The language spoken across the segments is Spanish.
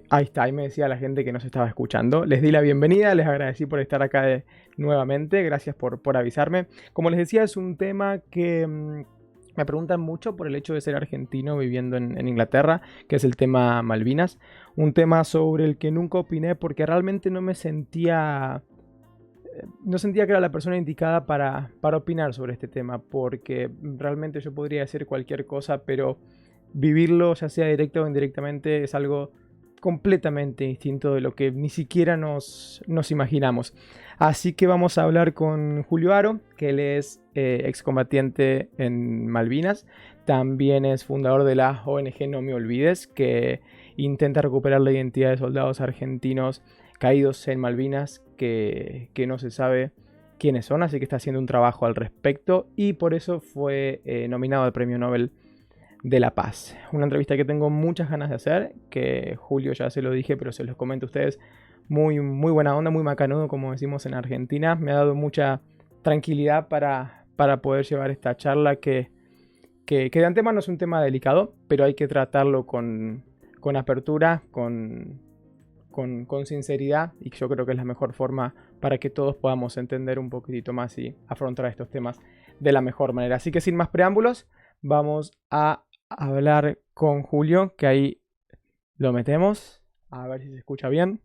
Ahí está, ahí me decía la gente que nos estaba escuchando. Les di la bienvenida, les agradecí por estar acá nuevamente, gracias por avisarme. Como les decía, es un tema que me preguntan mucho por el hecho de ser argentino viviendo en Inglaterra, que es el tema Malvinas. Un tema sobre el que nunca opiné porque realmente no sentía que era la persona indicada para opinar sobre este tema, porque realmente yo podría decir cualquier cosa, pero vivirlo, ya sea directa o indirectamente, es algo completamente distinto de lo que ni siquiera nos imaginamos. Así que vamos a hablar con Julio Aro, que él es excombatiente en Malvinas. También es fundador de la ONG No Me Olvides, que intenta recuperar la identidad de soldados argentinos caídos en Malvinas que no se sabe quiénes son, así que está haciendo un trabajo al respecto y por eso fue nominado al Premio Nobel de la Paz. Una entrevista que tengo muchas ganas de hacer, que Julio ya se lo dije, pero se los comento a ustedes. Muy, muy buena onda, muy macanudo, como decimos en Argentina. Me ha dado mucha tranquilidad para poder llevar esta charla que de antemano es un tema delicado, pero hay que tratarlo con apertura, con sinceridad, y yo creo que es la mejor forma para que todos podamos entender un poquitito más y afrontar estos temas de la mejor manera. Así que sin más preámbulos, vamos a hablar con Julio, que ahí lo metemos. A ver si se escucha bien.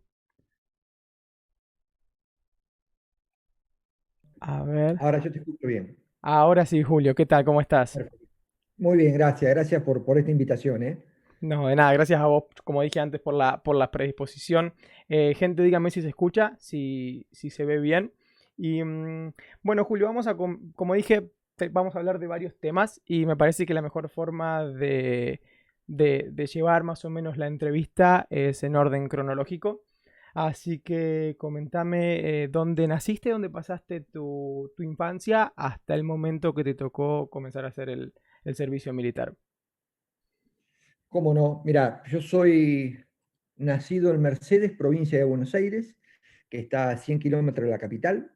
A ver. Ahora yo te escucho bien. Ahora sí, Julio, ¿qué tal? ¿Cómo estás? Perfecto. Muy bien, gracias. Gracias por esta invitación, ¿eh? No, de nada, gracias a vos, como dije antes, por la predisposición. Gente, dígame si se escucha, si se ve bien. Y bueno, Julio, como dije, vamos a hablar de varios temas y me parece que la mejor forma de llevar más o menos la entrevista es en orden cronológico. Así que comentame dónde naciste, dónde pasaste tu infancia hasta el momento que te tocó comenzar a hacer el servicio militar. ¿Cómo no? Mira, yo soy nacido en Mercedes, provincia de Buenos Aires, que está a 100 kilómetros de la capital.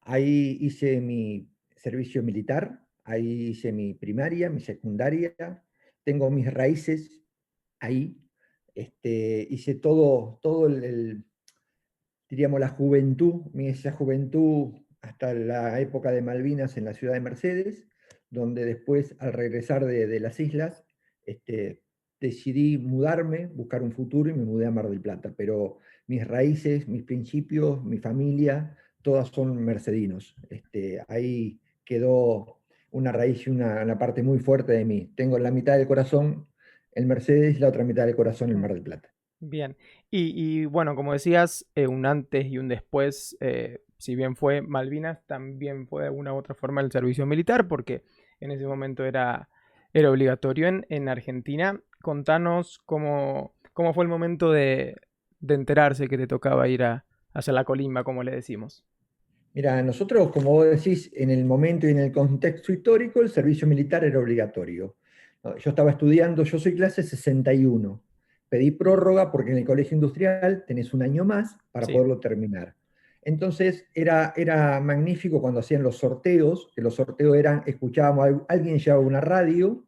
Ahí hice mi servicio militar, ahí hice mi primaria, mi secundaria. Tengo mis raíces ahí. Hice todo diríamos, la juventud, esa juventud hasta la época de Malvinas en la ciudad de Mercedes, donde después, al regresar de las islas, este, decidí mudarme, buscar un futuro y me mudé a Mar del Plata. Pero mis raíces, mis principios, mi familia, todas son mercedinos. Ahí quedó una raíz y una parte muy fuerte de mí. Tengo la mitad del corazón en Mercedes y la otra mitad del corazón en Mar del Plata. Bien, bueno, como decías, un antes y un después, si bien fue Malvinas, también fue de alguna u otra forma el servicio militar, porque en ese momento era obligatorio en Argentina. Contanos cómo fue el momento de enterarse que te tocaba ir a hacer la colimba, como le decimos. Mira, nosotros, como vos decís, en el momento y en el contexto histórico, el servicio militar era obligatorio. No, yo estaba estudiando, yo soy clase 61. Pedí prórroga porque en el colegio industrial tenés un año más para Sí, poderlo terminar. Entonces era magnífico cuando hacían los sorteos, que los sorteos eran, escuchábamos, alguien llevaba una radio,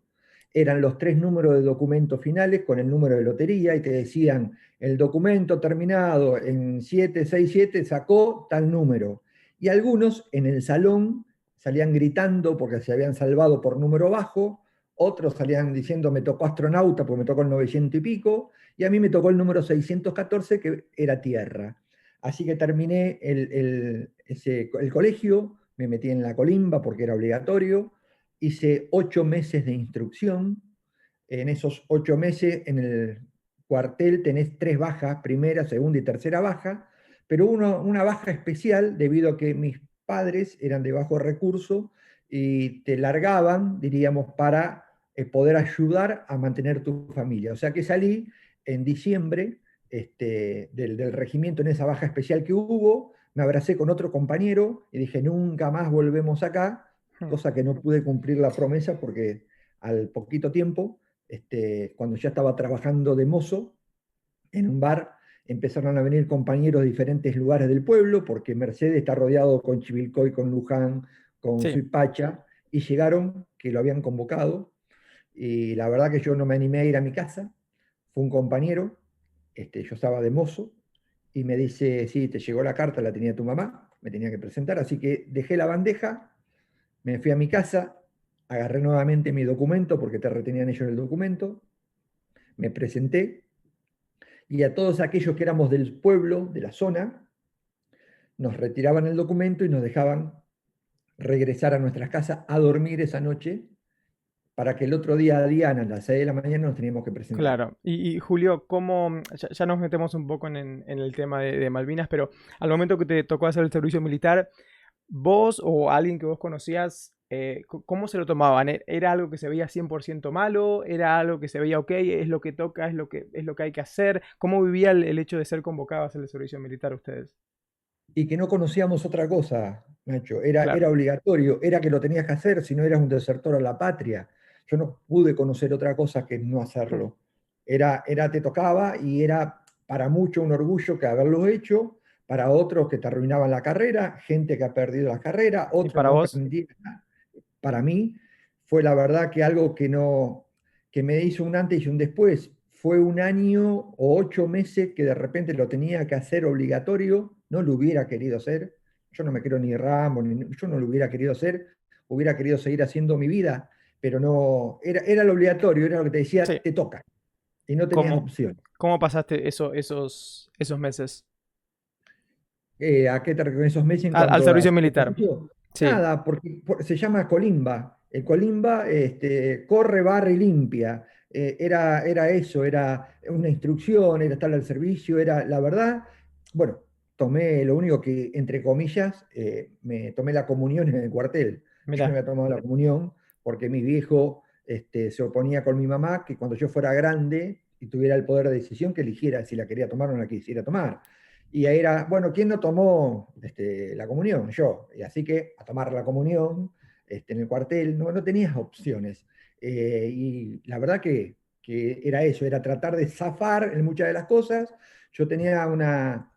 eran los tres números de documentos finales con el número de lotería y te decían, el documento terminado en 767 sacó tal número y algunos en el salón salían gritando porque se habían salvado por número bajo, otros salían diciendo me tocó astronauta porque me tocó el 900 y pico, y a mí me tocó el número 614 que era tierra. Así que terminé el colegio, me metí en la colimba porque era obligatorio, hice 8 meses de instrucción. En esos 8 meses en el cuartel tenés tres bajas, primera, segunda y tercera baja, pero una baja especial debido a que mis padres eran de bajo recurso y te largaban, diríamos, para poder ayudar a mantener tu familia. O sea que salí en diciembre del regimiento en esa baja especial que hubo, me abracé con otro compañero y dije, nunca más volvemos acá, cosa que no pude cumplir la promesa porque al poquito tiempo, cuando ya estaba trabajando de mozo en un bar, empezaron a venir compañeros de diferentes lugares del pueblo, porque Mercedes está rodeado con Chivilcoy, con Luján, con sí. Suipacha, y llegaron que lo habían convocado, y la verdad que yo no me animé a ir a mi casa, fue un compañero, yo estaba de mozo, y me dice, sí, te llegó la carta, la tenía tu mamá, me tenía que presentar, así que dejé la bandeja, me fui a mi casa, agarré nuevamente mi documento, porque te retenían ellos el documento, me presenté, y a todos aquellos que éramos del pueblo, de la zona, nos retiraban el documento y nos dejaban regresar a nuestras casas a dormir esa noche, para que el otro día a Diana, a las 6 de la mañana, nos teníamos que presentar. Claro. Y Julio, ¿cómo, ya nos metemos un poco en el tema de Malvinas, pero al momento que te tocó hacer el servicio militar, vos o alguien que vos conocías, ¿cómo se lo tomaban? ¿Era algo que se veía 100% malo? ¿Era algo que se veía ok? ¿Es lo que toca? Es lo que hay que hacer? ¿Cómo vivía el hecho de ser convocados a hacer el servicio militar ustedes? Y que no conocíamos otra cosa, Nacho, era Claro. obligatorio, era que lo tenías que hacer, si no eras un desertor a la patria. Yo no pude conocer otra cosa que no Hmm. hacerlo. Te tocaba y era para mucho un orgullo que haberlo hecho, para otros que te arruinaban la carrera, gente que ha perdido la carrera, ¿Y otros para no vos? aprendían. Para mí fue la verdad que algo que no, que me hizo un antes y un después. Fue un año o 8 meses que de repente lo tenía que hacer obligatorio, no lo hubiera querido hacer. Yo no me creo ni Rambo, yo no lo hubiera querido hacer, hubiera querido seguir haciendo mi vida, pero no, era lo obligatorio, era lo que te decía, Sí. te toca, y no tenías ¿Cómo, opción. cómo pasaste esos meses? ¿A qué te refieres esos meses en Al cuanto a servicio militar. servicio? Sí. Nada, porque se llama colimba. El colimba corre, barre y limpia. Era eso, era una instrucción, era estar al servicio, era la verdad. Bueno, tomé lo único que, entre comillas, me tomé la comunión en el cuartel. Yo no Mira. había tomado la comunión porque mi viejo se oponía con mi mamá que cuando yo fuera grande y tuviera el poder de decisión, que eligiera si la quería tomar o no la quisiera tomar. Y ahí era, bueno, ¿quién no tomó la comunión? Yo. Y así que a tomar la comunión en el cuartel, no tenías opciones. Y la verdad que era eso, era tratar de zafar en muchas de las cosas. Yo tenía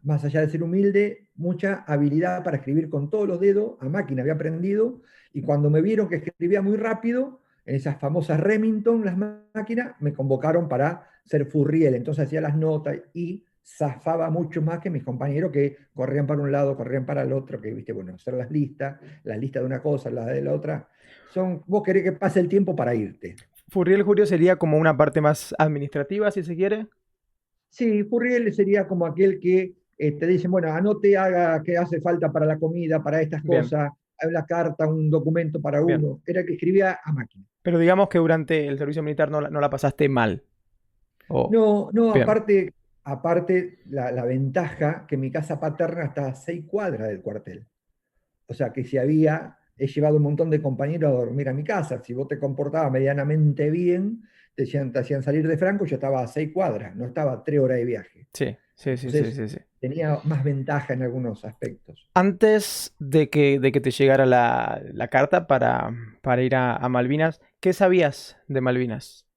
más allá de ser humilde, mucha habilidad para escribir con todos los dedos, a máquina había aprendido, y cuando me vieron que escribía muy rápido, en esas famosas Remington, las máquinas, me convocaron para ser furriel, entonces hacía las notas y zafaba mucho más que mis compañeros que corrían para un lado, corrían para el otro, que, viste, bueno, hacer las listas, la lista de una cosa, la de la otra. Vos querés que pase el tiempo para irte. Furriel Julio sería como una parte más administrativa, si se quiere. Sí, Furriel sería como aquel que te dicen, bueno, anote, haga que hace falta para la comida, para estas Bien, cosas, hay una carta, un documento para bien. uno. Era el que escribía a máquina. Pero digamos que durante el servicio militar no la pasaste mal. Oh, No, no, bien, aparte la ventaja que mi casa paterna está a 6 cuadras del cuartel. O sea que si he llevado un montón de compañeros a dormir a mi casa. Si vos te comportabas medianamente bien, te hacían salir de Franco, yo estaba a 6 cuadras, no estaba a 3 horas de viaje. sí, sí, sí, sí, Entonces sí, sí. tenía más ventaja en algunos aspectos. Antes de que te llegara la carta para ir a Malvinas, ¿qué sabías de Malvinas?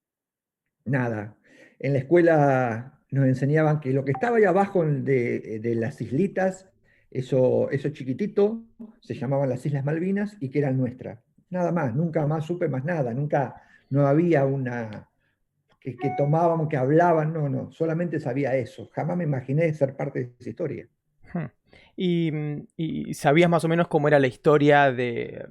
Nada. En la escuela nos enseñaban que lo que estaba ahí abajo de las islitas, eso chiquitito, se llamaban las Islas Malvinas y que eran nuestras. Nada más, nunca más supe más nada, nunca, no había que tomábamos, que hablaban, no, solamente sabía eso. Jamás me imaginé ser parte de esa historia. Hmm. Y sabías más o menos cómo era la historia del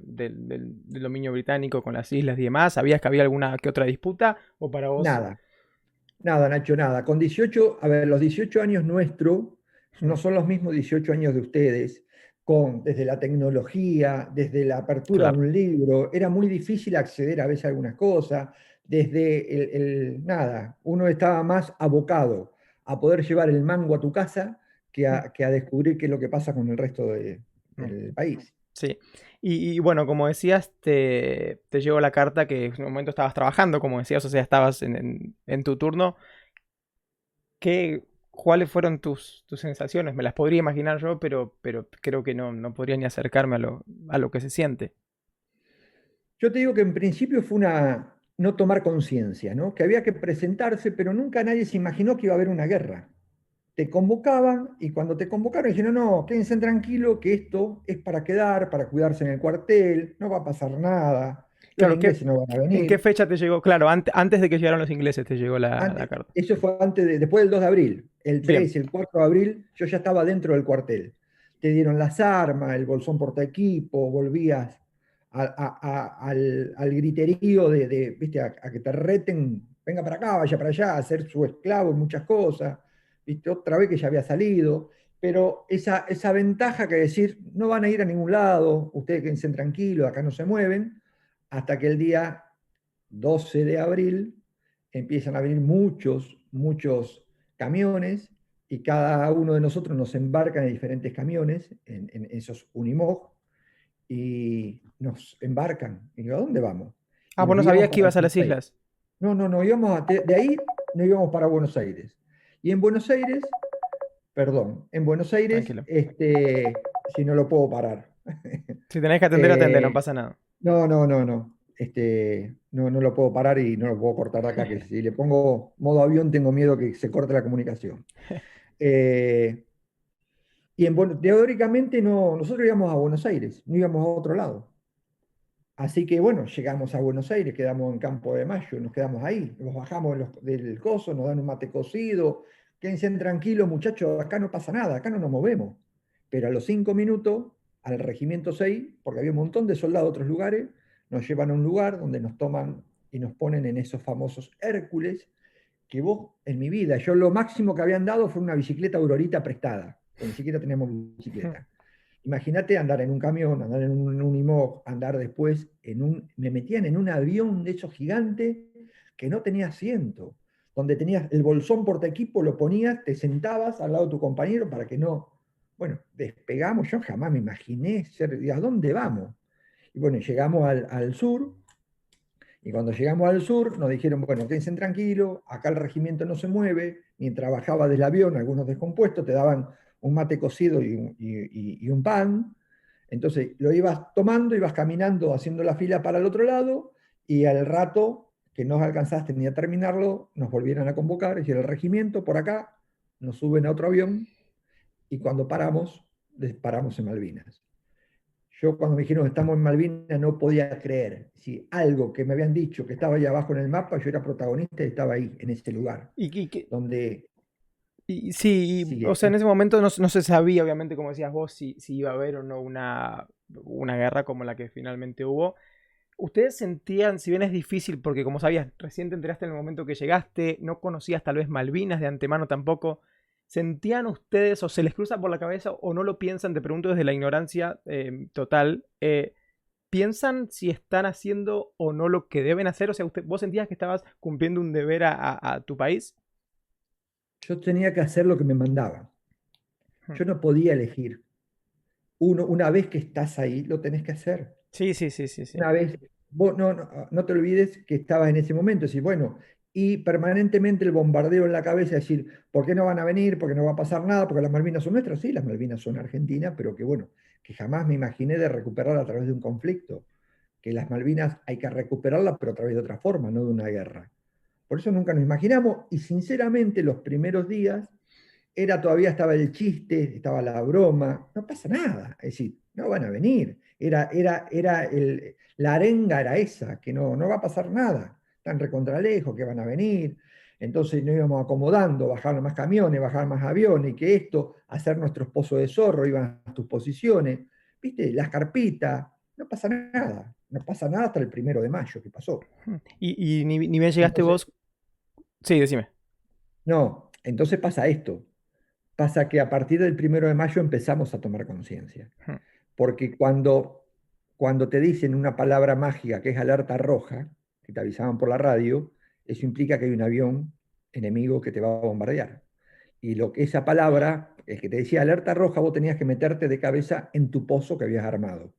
dominio británico con las islas y demás. ¿Sabías que había alguna que otra disputa? ¿O para vos? Nada, nada, Nacho, nada. Con 18, a ver, los 18 años nuestros Hmm. no son los mismos 18 años de ustedes, desde la tecnología, desde la apertura de Claro. un libro, era muy difícil acceder a veces a algunas cosas, desde nada, uno estaba más abocado a poder llevar el mango a tu casa Hmm. que a descubrir qué es lo que pasa con el resto Hmm. del país. Sí. Y bueno, como decías, te llegó la carta que en un momento estabas trabajando, como decías, o sea, estabas en tu turno. ¿Cuáles fueron tus sensaciones? Me las podría imaginar yo, pero creo que no podría ni acercarme a lo que se siente. Yo te digo que en principio fue no tomar conciencia, ¿no? Que había que presentarse, pero nunca nadie se imaginó que iba a haber una guerra. Te convocaban y cuando te convocaron dijeron, no, quédense tranquilos que esto es para quedar, para cuidarse en el cuartel, no va a pasar nada. los Claro, ingleses no van a ¿en qué venir. fecha te llegó? Claro, antes de que llegaran los ingleses te llegó la Antes, carta. eso fue después del 2 de abril. El Bien. 3 y el 4 de abril yo ya estaba dentro del cuartel. Te dieron las armas, el bolsón porta equipo, volvías al griterío ¿viste? A que te reten, venga para acá, vaya para allá, a ser su esclavo en muchas cosas. ¿Viste? Otra vez que ya había salido. Pero esa ventaja que decir, no van a ir a ningún lado, ustedes quédense tranquilos, acá no se mueven, hasta que el día 12 de abril empiezan a venir muchos camiones y cada uno de nosotros nos embarca en diferentes camiones, en esos Unimog, y nos embarcan. Y digo, ¿a dónde vamos? Ah, Y vos nos no íbamos sabías que para ibas a Buenos las Aires. islas. No, íbamos de ahí nos íbamos para Buenos Aires. Y en Buenos Aires, perdón, en Buenos Aires, Tranquilo. si no lo puedo parar. Si tenés que atender, atender, no Eh, pasa nada. no. No lo puedo parar y no lo puedo cortar de acá, que si le pongo modo avión tengo miedo que se corte la comunicación. Eh, Teóricamente no, nosotros íbamos a Buenos Aires, no íbamos a otro lado. Así que bueno, llegamos a Buenos Aires, quedamos en Campo de Mayo, nos quedamos ahí, nos bajamos del coso, nos dan un mate cocido, quédense tranquilos muchachos, acá no pasa nada, acá no nos movemos. Pero a los 5 minutos, al Regimiento 6, porque había un montón de soldados de otros lugares, nos llevan a un lugar donde nos toman y nos ponen en esos famosos Hércules, que vos, en mi vida, yo lo máximo que habían dado fue una bicicleta Aurorita prestada, porque ni siquiera teníamos bicicleta. Imagínate andar en un camión, andar en un Unimog, andar después me metían en un avión de esos gigantes que no tenía asiento, donde tenías el bolsón porta equipo, lo ponías, te sentabas al lado de tu compañero para que no, bueno, despegamos, yo jamás me imaginé ¿a dónde vamos? Y bueno, llegamos al sur, y cuando llegamos al sur nos dijeron, bueno, quédense tranquilos, acá el regimiento no se mueve, mientras bajaba del avión, algunos descompuestos, te daban un mate cocido y un pan, entonces lo ibas tomando, ibas caminando, haciendo la fila para el otro lado, y al rato que no alcanzaste ni a terminarlo, nos volvieran a convocar, y decir, el regimiento por acá, nos suben a otro avión, y cuando paramos, paramos en Malvinas. Yo cuando me dijeron que estamos en Malvinas no podía creer. Si algo que me habían dicho que estaba ahí abajo en el mapa, yo era protagonista y estaba ahí, en ese lugar, donde Sí, o sigue. sea, en ese momento no se sabía, obviamente, como decías vos, si iba a haber o no una guerra como la que finalmente hubo. ¿Ustedes sentían, si bien es difícil, porque como sabías, recién te enteraste en el momento que llegaste, no conocías tal vez Malvinas de antemano tampoco, ¿sentían ustedes o se les cruza por la cabeza o no lo piensan? Te pregunto desde la ignorancia total. ¿Piensan si están haciendo o no lo que deben hacer? O sea, ¿vos sentías que estabas cumpliendo un deber a tu país? Yo tenía que hacer lo que me mandaban. Hmm. Yo no podía elegir. Una vez que estás ahí, lo tenés que hacer. Sí, sí, sí, sí, sí. Una vez, vos no te olvides que estabas en ese momento, decir, bueno, y permanentemente el bombardeo en la cabeza, decir, ¿por qué no van a venir? ¿Por qué no va a pasar nada? Porque las Malvinas son nuestras, sí, las Malvinas son argentinas, pero que bueno, que jamás me imaginé de recuperar a través de un conflicto, que las Malvinas hay que recuperarlas, pero a través de otra forma, no de una guerra. Por eso nunca nos imaginamos, y sinceramente los primeros días todavía estaba el chiste, estaba la broma, no pasa nada, es decir, no van a venir. La arenga era esa, que no va a pasar nada, están recontralejos, que van a venir. Entonces nos íbamos acomodando, bajar más camiones, bajar más aviones, que esto, hacer nuestros pozos de zorro, iban a tus posiciones, ¿viste? Las carpitas, no pasa nada hasta el 1 de mayo que pasó. Y ni bien llegaste Entonces, vos. Sí, decime. no, entonces pasa esto. Pasa que a partir del 1 de mayo empezamos a tomar conciencia. Hmm. Porque cuando te dicen una palabra mágica que es alerta roja, que te avisaban por la radio, eso implica que hay un avión enemigo que te va a bombardear. Y lo que esa palabra, el que te decía alerta roja, vos tenías que meterte de cabeza en tu pozo que habías armado.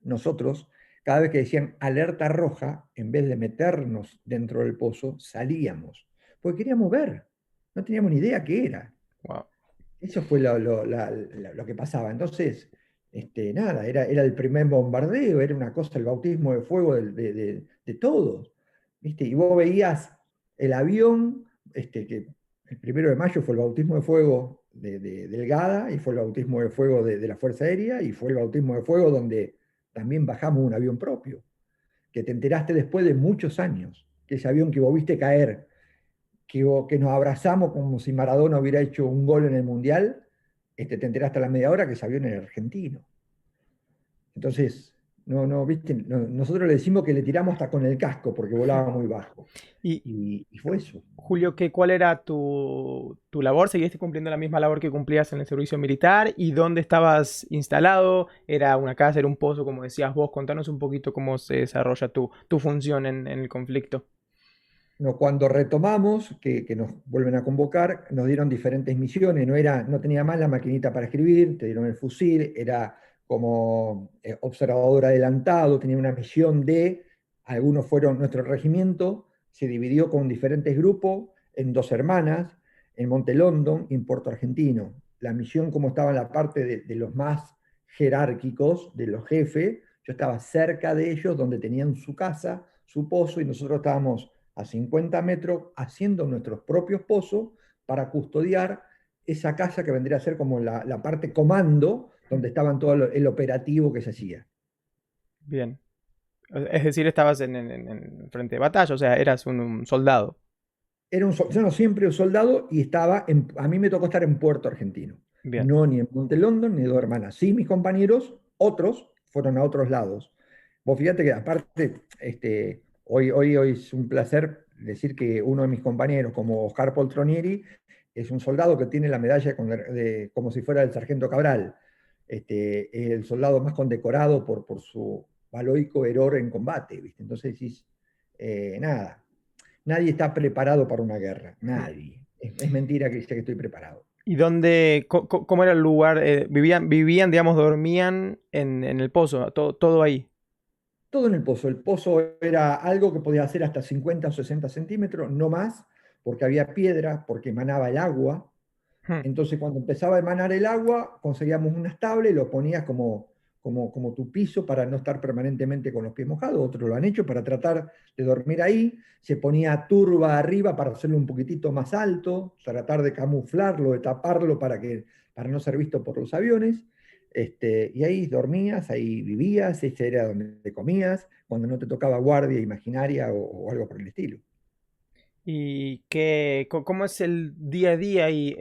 Nosotros, cada vez que decían alerta roja, en vez de meternos dentro del pozo, salíamos. Porque queríamos ver, no teníamos ni idea qué era. Wow. Eso fue lo que pasaba. Entonces, nada, era el primer bombardeo, era una cosa, el bautismo de fuego de todos. ¿Viste? Y vos veías el avión, que el 1 de mayo fue el bautismo de fuego del GADA, y fue el bautismo de fuego de la Fuerza Aérea, y fue el bautismo de fuego donde también bajamos un avión propio, que te enteraste después de muchos años, que ese avión que vos viste caer, que nos abrazamos como si Maradona hubiera hecho un gol en el Mundial, te enteraste a la media hora que ese avión era argentino. Entonces, viste, nosotros le decimos que le tiramos hasta con el casco porque volaba muy bajo. Y Y fue eso. Julio, ¿cuál era tu labor? ¿Seguiste cumpliendo la misma labor que cumplías en el servicio militar? ¿Y dónde estabas instalado? ¿Era una casa, era un pozo, como decías vos? Contanos un poquito cómo se desarrolla tu función en el conflicto. No, cuando retomamos, que nos vuelven a convocar, nos dieron diferentes misiones. No tenía más la maquinita para escribir, te dieron el fusil, era como observador adelantado, tenía una misión algunos fueron, nuestro regimiento se dividió con diferentes grupos en dos hermanas, en Monte London y en Puerto Argentino. La misión, como estaba en la parte de los más jerárquicos, de los jefes, yo estaba cerca de ellos, donde tenían su casa, su pozo, y nosotros estábamos a 50 metros haciendo nuestros propios pozos para custodiar esa casa que vendría a ser como la parte comando, donde estaban todo el operativo que se hacía. Bien. Es decir, estabas en frente de batalla, o sea, eras un soldado. Yo no siempre un soldado y a mí me tocó estar en Puerto Argentino, Bien. no ni en Monte London ni dos hermanas. Sí, mis compañeros, otros, fueron a otros lados. Vos fíjate que aparte, hoy es un placer decir que uno de mis compañeros, como Oscar Poltronieri, es un soldado que tiene la medalla como si fuera el sargento Cabral. Es el soldado más condecorado por su valórico error en combate, ¿viste? Entonces decís, nada, nadie está preparado para una guerra, nadie. Es mentira que dice que estoy preparado. ¿Y cómo era el lugar? ¿Vivían, digamos, dormían en el pozo? Todo ahí. Todo en el pozo. El pozo era algo que podía hacer hasta 50 o 60 centímetros, no más, porque había piedra, porque emanaba el agua. Hmm. Entonces, cuando empezaba a emanar el agua, conseguíamos una estable y lo ponías como tu piso para no estar permanentemente con los pies mojados. Otros lo han hecho para tratar de dormir ahí. Se ponía turba arriba para hacerlo un poquitito más alto, tratar de camuflarlo, de taparlo para no ser visto por los aviones. Y ahí dormías, ahí vivías, ese era donde te comías, cuando no te tocaba guardia imaginaria o algo por el estilo. ¿Y cómo es el día a día? ¿Y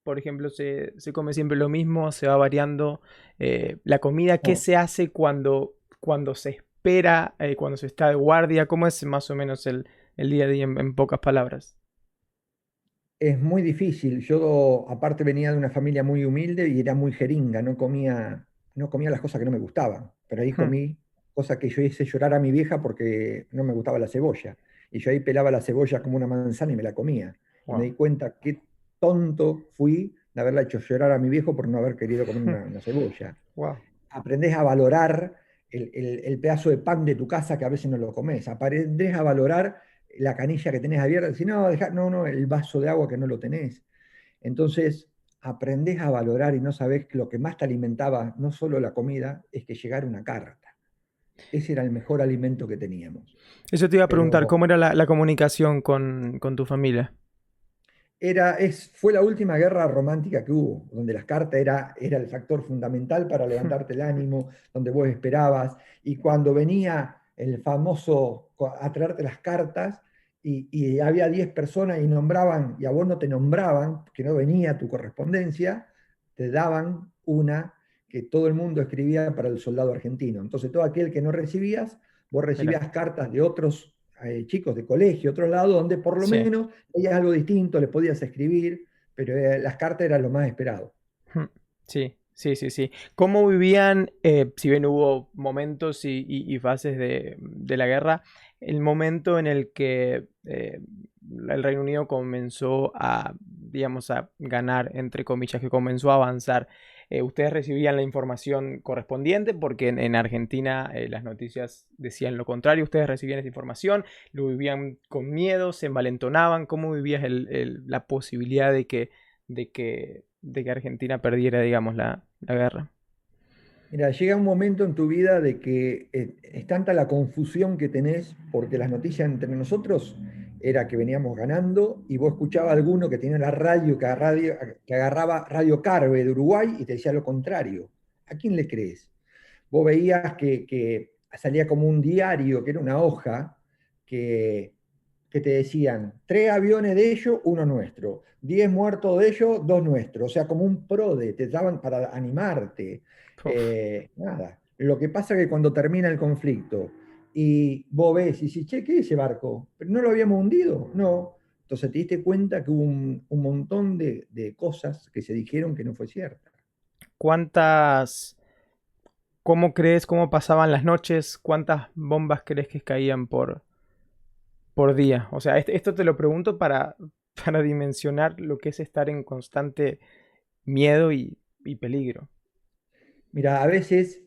por ejemplo, se come siempre lo mismo? ¿Se va variando la comida? ¿Qué No, se hace cuando se espera, cuando se está de guardia? ¿Cómo es más o menos el día a día en pocas palabras? es muy difícil. Yo, aparte, venía de una familia muy humilde y era muy jeringa, no comía las cosas que no me gustaban, pero ahí Hmm. comí cosas que yo hice llorar a mi vieja porque no me gustaba la cebolla. Y yo ahí pelaba la cebolla como una manzana y me la comía. Y me Wow. di cuenta qué tonto fui de haberla hecho llorar a mi viejo por no haber querido comer una cebolla. Wow. Aprendés a valorar el pedazo de pan de tu casa que a veces no lo comes. Aprendés a valorar la canilla que tenés abierta. Si no, no, el vaso de agua que no lo tenés. Entonces, aprendés a valorar y no sabés que lo que más te alimentaba, no solo la comida, es que llegara una carta. Ese era el mejor alimento que teníamos. Eso te iba a preguntar, Pero ¿cómo era la comunicación con tu familia? fue la última guerra romántica que hubo, donde las cartas era el factor fundamental para levantarte el ánimo, donde vos esperabas, y cuando venía el famoso a traerte las cartas, y había 10 personas y nombraban, y a vos no te nombraban, que no venía tu correspondencia, te daban una que todo el mundo escribía para el soldado argentino. Entonces todo aquel que no recibías, vos Mira, recibías cartas de otros chicos de colegio, otro lado, donde por lo sí. menos leías algo distinto, le podías escribir, pero las cartas eran lo más esperado. Hmm. Sí, sí, sí, sí. ¿Cómo vivían, si bien hubo momentos y fases de la guerra, el momento en el que el Reino Unido comenzó digamos, a ganar, entre comillas, que comenzó a avanzar? ¿Ustedes recibían la información correspondiente? Porque en Argentina las noticias decían lo contrario. ¿Ustedes recibían esa información? ¿Lo vivían con miedo? ¿Se envalentonaban? ¿Cómo vivías la posibilidad de que Argentina perdiera, digamos, la guerra? Mira, llega un momento en tu vida de que es tanta la confusión que tenés, porque las noticias entre nosotros era que veníamos ganando y vos escuchabas a alguno que tenía la radio que agarraba Radio Carve de Uruguay y te decía lo contrario. ¿A quién le crees? Vos veías que salía como un diario, que era una hoja, que te decían, 3 aviones de ellos, uno nuestro, 10 muertos de ellos, dos nuestros, o sea, como un PRODE, te daban para animarte. Uf. Nada, lo que pasa es que cuando termina el conflicto y vos ves y dices, che, ¿qué es ese barco? ¿Pero no lo habíamos hundido? No. Entonces te diste cuenta que hubo un montón de cosas que se dijeron que no fue cierta. ¿Cuántas, cómo crees, cómo pasaban las noches? ¿Cuántas bombas crees que caían por día? O sea, esto te lo pregunto para dimensionar lo que es estar en constante miedo y peligro. Mira, a veces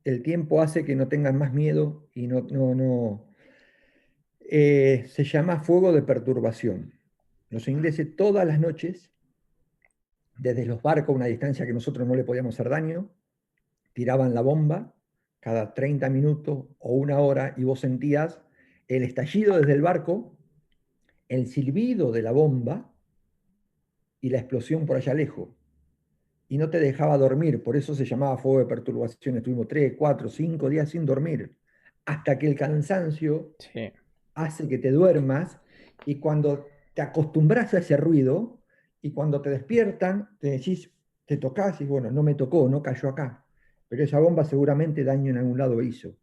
el tiempo hace que no tengan más miedo y no. Se llama fuego de perturbación. Los ingleses todas las noches, desde los barcos a una distancia que nosotros no le podíamos hacer daño, tiraban la bomba cada 30 minutos o una hora y vos sentías el estallido desde el barco, el silbido de la bomba y la explosión por allá lejos. Y no te dejaba dormir, por eso se llamaba fuego de perturbación. Estuvimos 3, 4, 5 días sin dormir, hasta que el cansancio Sí. hace que te duermas y cuando te acostumbras a ese ruido y cuando te despiertan, te decís, te tocas y bueno, no me tocó, no cayó acá, pero esa bomba seguramente daño en algún lado hizo.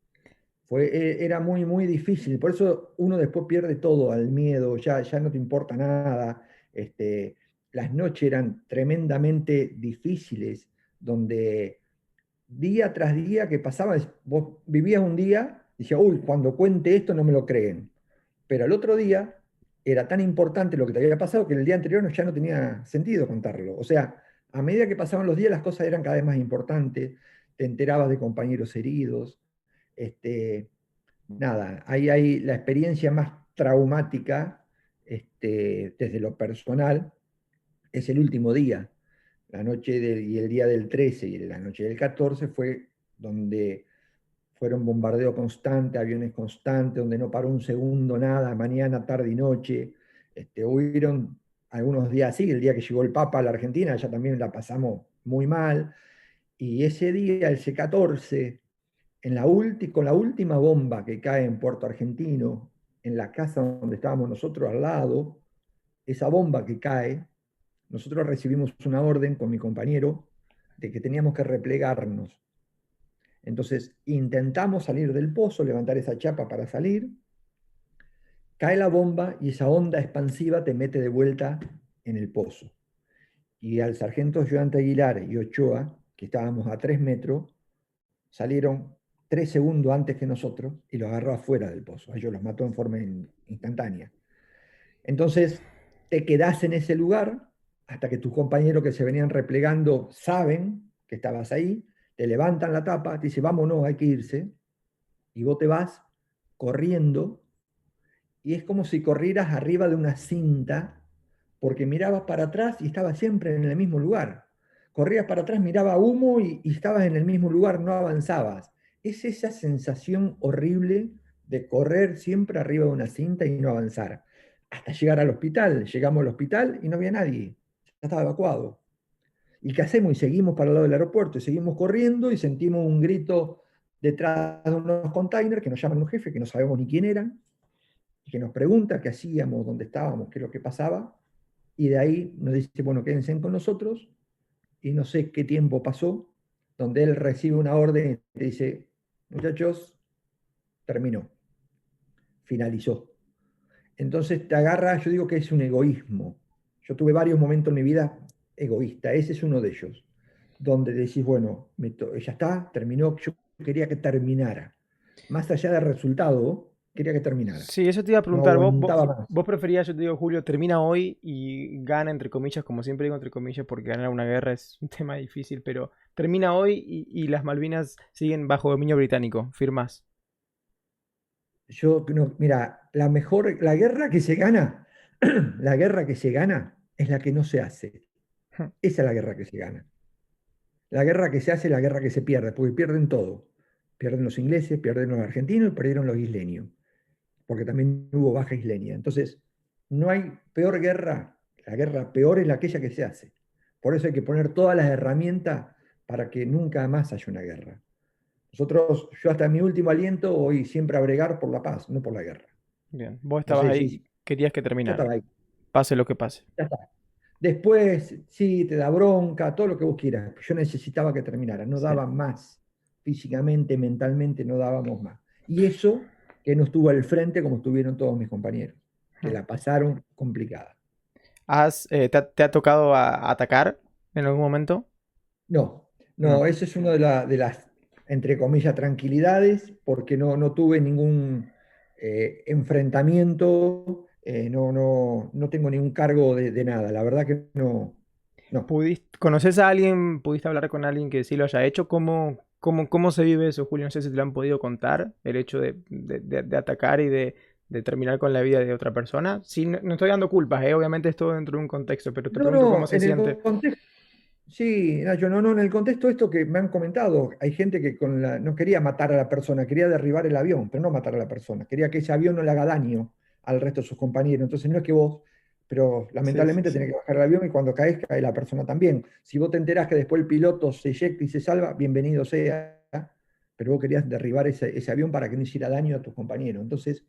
Era muy, muy difícil, por eso uno después pierde todo al miedo, ya no te importa nada. Este, las noches eran tremendamente difíciles, donde día tras día que pasaba, vos vivías un día y decías, uy, cuando cuente esto no me lo creen. Pero al otro día era tan importante lo que te había pasado que el día anterior ya no tenía sentido contarlo. O sea, a medida que pasaban los días las cosas eran cada vez más importantes, te enterabas de compañeros heridos. Este, nada, ahí hay la experiencia más traumática, desde lo personal, es el último día. La noche y el día del 13 y la noche del 14 fue donde fueron bombardeo constante, aviones constantes, donde no paró un segundo nada, mañana, tarde y noche. Hubieron algunos días así, el día que llegó el Papa a la Argentina, ya también la pasamos muy mal. Y ese día, el C-14, con la última bomba que cae en Puerto Argentino, en la casa donde estábamos nosotros al lado, esa bomba que cae, nosotros recibimos una orden con mi compañero de que teníamos que replegarnos. Entonces intentamos salir del pozo, levantar esa chapa para salir, cae la bomba y esa onda expansiva te mete de vuelta en el pozo. Y al sargento ayudante Aguilar y Ochoa, que estábamos a 3 metros, salieron 3 segundos antes que nosotros y los agarró afuera del pozo. Ellos los mató en forma instantánea. Entonces te quedás en ese lugar hasta que tus compañeros que se venían replegando saben que estabas ahí, te levantan la tapa, te dicen, vámonos, hay que irse, y vos te vas corriendo y es como si corrieras arriba de una cinta porque mirabas para atrás y estabas siempre en el mismo lugar. Corrías para atrás, miraba humo y estabas en el mismo lugar, no avanzabas. Es esa sensación horrible de correr siempre arriba de una cinta y no avanzar. Hasta llegar al hospital. Llegamos al hospital y no había nadie. Ya estaba evacuado. ¿Y qué hacemos? Y seguimos para el lado del aeropuerto, y seguimos corriendo y sentimos un grito detrás de unos containers que nos llaman los jefes, que no sabemos ni quién eran, y que nos pregunta qué hacíamos, dónde estábamos, qué es lo que pasaba, y de ahí nos dice, bueno, quédense con nosotros, y no sé qué tiempo pasó, donde él recibe una orden y te dice, muchachos, terminó, finalizó. Entonces te agarra, yo digo que es un egoísmo. Yo tuve varios momentos en mi vida egoísta, ese es uno de ellos, donde decís, bueno, ya está, terminó, yo quería que terminara. Más allá del resultado, quería que terminara. Sí, eso te iba a No preguntar. aguantaba más. Vos preferías, yo te digo, Julio, termina hoy y gana, entre comillas, como siempre digo, entre comillas, porque ganar una guerra es un tema difícil, pero termina hoy y las Malvinas siguen bajo dominio británico. Firmas. Yo, no, mira, la guerra que se gana, la guerra que se gana es la que no se hace. Esa es la guerra que se gana. La guerra que se hace es la guerra que se pierde, porque pierden todo. Pierden los ingleses, pierden los argentinos y perdieron los isleños, porque también hubo baja isleña. Entonces, no hay peor guerra, la guerra peor es aquella que se hace. Por eso hay que poner todas las herramientas para que nunca más haya una guerra. Yo hasta mi último aliento voy siempre a bregar por la paz, no por la guerra. Bien, vos estabas Entonces, ahí, sí, querías que yo terminara, estaba ahí, pase lo que pase. ya está. Después, sí, te da bronca, todo lo que vos quieras. Yo necesitaba que terminara, no Sí. daba más. Físicamente, mentalmente, no dábamos más. Y eso que no estuvo al frente como estuvieron todos mis compañeros, que Ujú. la pasaron complicada. ¿Te ha tocado atacar en algún momento? No, No. no, esa es una de las, entre comillas, tranquilidades, porque no tuve ningún enfrentamiento, no tengo ningún cargo de nada. La verdad que no, no. ¿Conoces a alguien, pudiste hablar con alguien que sí lo haya hecho? ¿Cómo se vive eso, Julio? No sé si te lo han podido contar, el hecho de atacar y de terminar con la vida de otra persona. Sí, no estoy dando culpas, obviamente es todo dentro de un contexto, pero te No, pregunto cómo no, se en el siente. contexto, sí, Nacho, no, en el contexto esto que me han comentado, hay gente que no quería matar a la persona, quería derribar el avión, pero no matar a la persona, quería que ese avión no le haga daño al resto de sus compañeros. Entonces no es que vos, pero Sí, sí, lamentablemente sí. tenés que bajar el avión y cuando caes, cae la persona también. Si vos te enterás que después el piloto se eyecta y se salva, bienvenido sea, pero vos querías derribar ese avión para que no hiciera daño a tus compañeros. Entonces,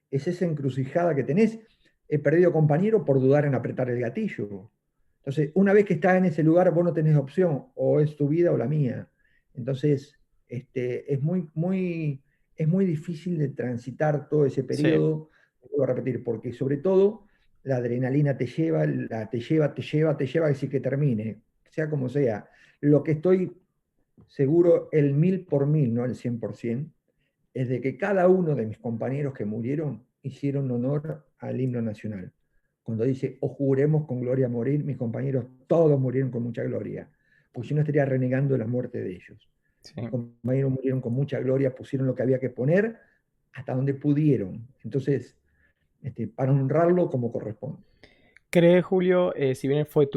es esa encrucijada que tenés. He perdido compañero por dudar en apretar el gatillo. Entonces, una vez que estás en ese lugar, vos no tenés opción, o es tu vida o la mía. Entonces, es muy difícil de transitar todo ese Sí, periodo, vuelvo a repetir, porque sobre todo la adrenalina te lleva a decir que termine, sea como sea. Lo que estoy seguro, el 1000 por 1000, no el 100%, es de que cada uno de mis compañeros que murieron hicieron honor al himno nacional. Cuando dice, o juremos con gloria a morir, mis compañeros todos murieron con mucha gloria, pues yo no estaría renegando la muerte de ellos. sí. Mis compañeros murieron con mucha gloria, pusieron lo que había que poner hasta donde pudieron. Entonces, para honrarlo como corresponde. ¿Crees, Julio, si bien fue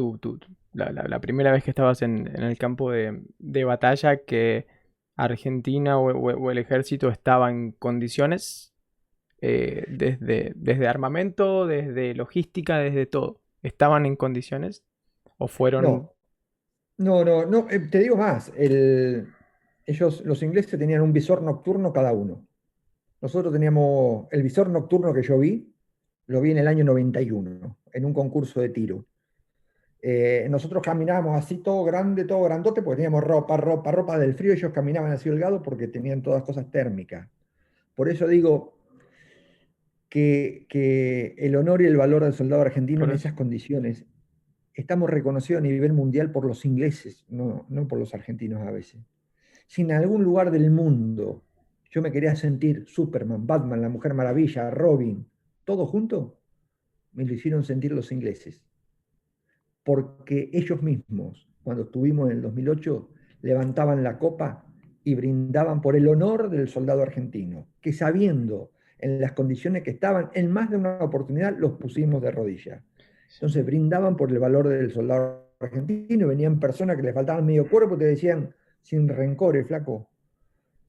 la primera vez que estabas en el campo de batalla, que Argentina o el ejército estaba en condiciones, desde armamento, desde logística, desde todo? ¿Estaban en condiciones? ¿O fueron? No, no, te digo más, los ingleses tenían un visor nocturno cada uno. Nosotros teníamos el visor nocturno que yo vi, lo vi en el año 91, en un concurso de tiro. Nosotros caminábamos así todo grande, todo grandote, porque teníamos ropa del frío, ellos caminaban así holgados porque tenían todas cosas térmicas. Por eso digo que el honor y el valor del soldado argentino Por en eso. esas condiciones estamos reconocidos a nivel mundial por los ingleses, no por los argentinos a veces. Si en algún lugar del mundo yo me quería sentir Superman, Batman, la Mujer Maravilla, Robin, todo junto, me lo hicieron sentir los ingleses. Porque ellos mismos, cuando estuvimos en el 2008, levantaban la copa y brindaban por el honor del soldado argentino, que sabiendo en las condiciones que estaban, en más de una oportunidad los pusimos de rodillas. Sí, Entonces brindaban por el valor del soldado argentino, venían personas que les faltaban medio cuerpo y te decían, sin rencores, flaco,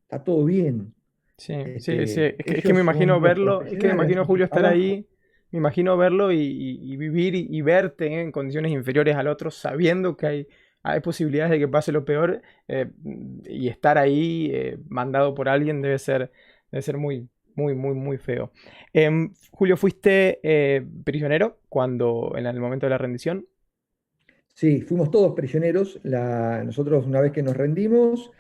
está todo bien. sí, sí, sí. Es que me Ellos son imagino unos verlo, es que me profesionales, imagino, hacen su Julio, estar trabajo. ahí, me imagino verlo y vivir y verte en condiciones inferiores al otro, sabiendo que hay posibilidades de que pase lo peor, y estar ahí, mandado por alguien, debe ser muy, muy, muy, muy feo. Julio, ¿fuiste prisionero en el momento de la rendición? Sí, fuimos todos prisioneros. Nosotros una vez que nos rendimos,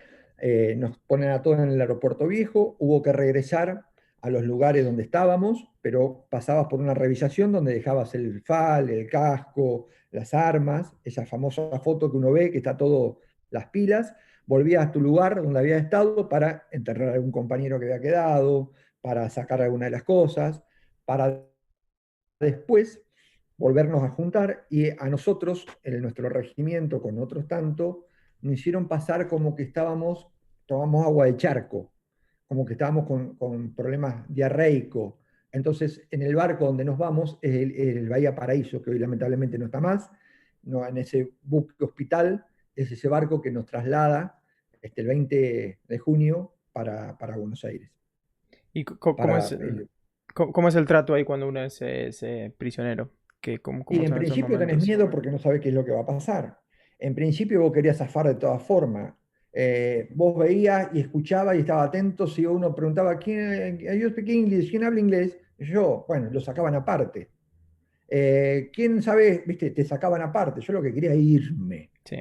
nos ponen a todos en el aeropuerto viejo, hubo que regresar a los lugares donde estábamos, pero pasabas por una revisación donde dejabas el FAL, el casco, las armas, esa famosa foto que uno ve que está todo las pilas, volvías a tu lugar donde había estado para enterrar a algún compañero que había quedado, para sacar alguna de las cosas, para después volvernos a juntar y a nosotros, en nuestro regimiento con otros tantos, nos hicieron pasar como que tomamos agua de charco, como que estábamos con problemas diarreicos. Entonces, en el barco donde nos vamos es el Bahía Paraíso, que hoy lamentablemente no está más, no, en ese buque hospital, es ese barco que nos traslada el 20 de junio para Buenos Aires. ¿Y cómo Para es cómo es el trato ahí cuando uno es prisionero? ¿Cómo Y en son esos principio tenés momentos? miedo porque no sabés qué es lo que va a pasar. En principio vos querías zafar de todas formas. Vos veías y escuchabas y estaba atento si uno preguntaba, ¿You speak English? ¿Quién habla inglés? Yo, bueno, lo sacaban aparte. ¿Quién sabe? Viste, te sacaban aparte. Yo lo que quería era irme. Sí.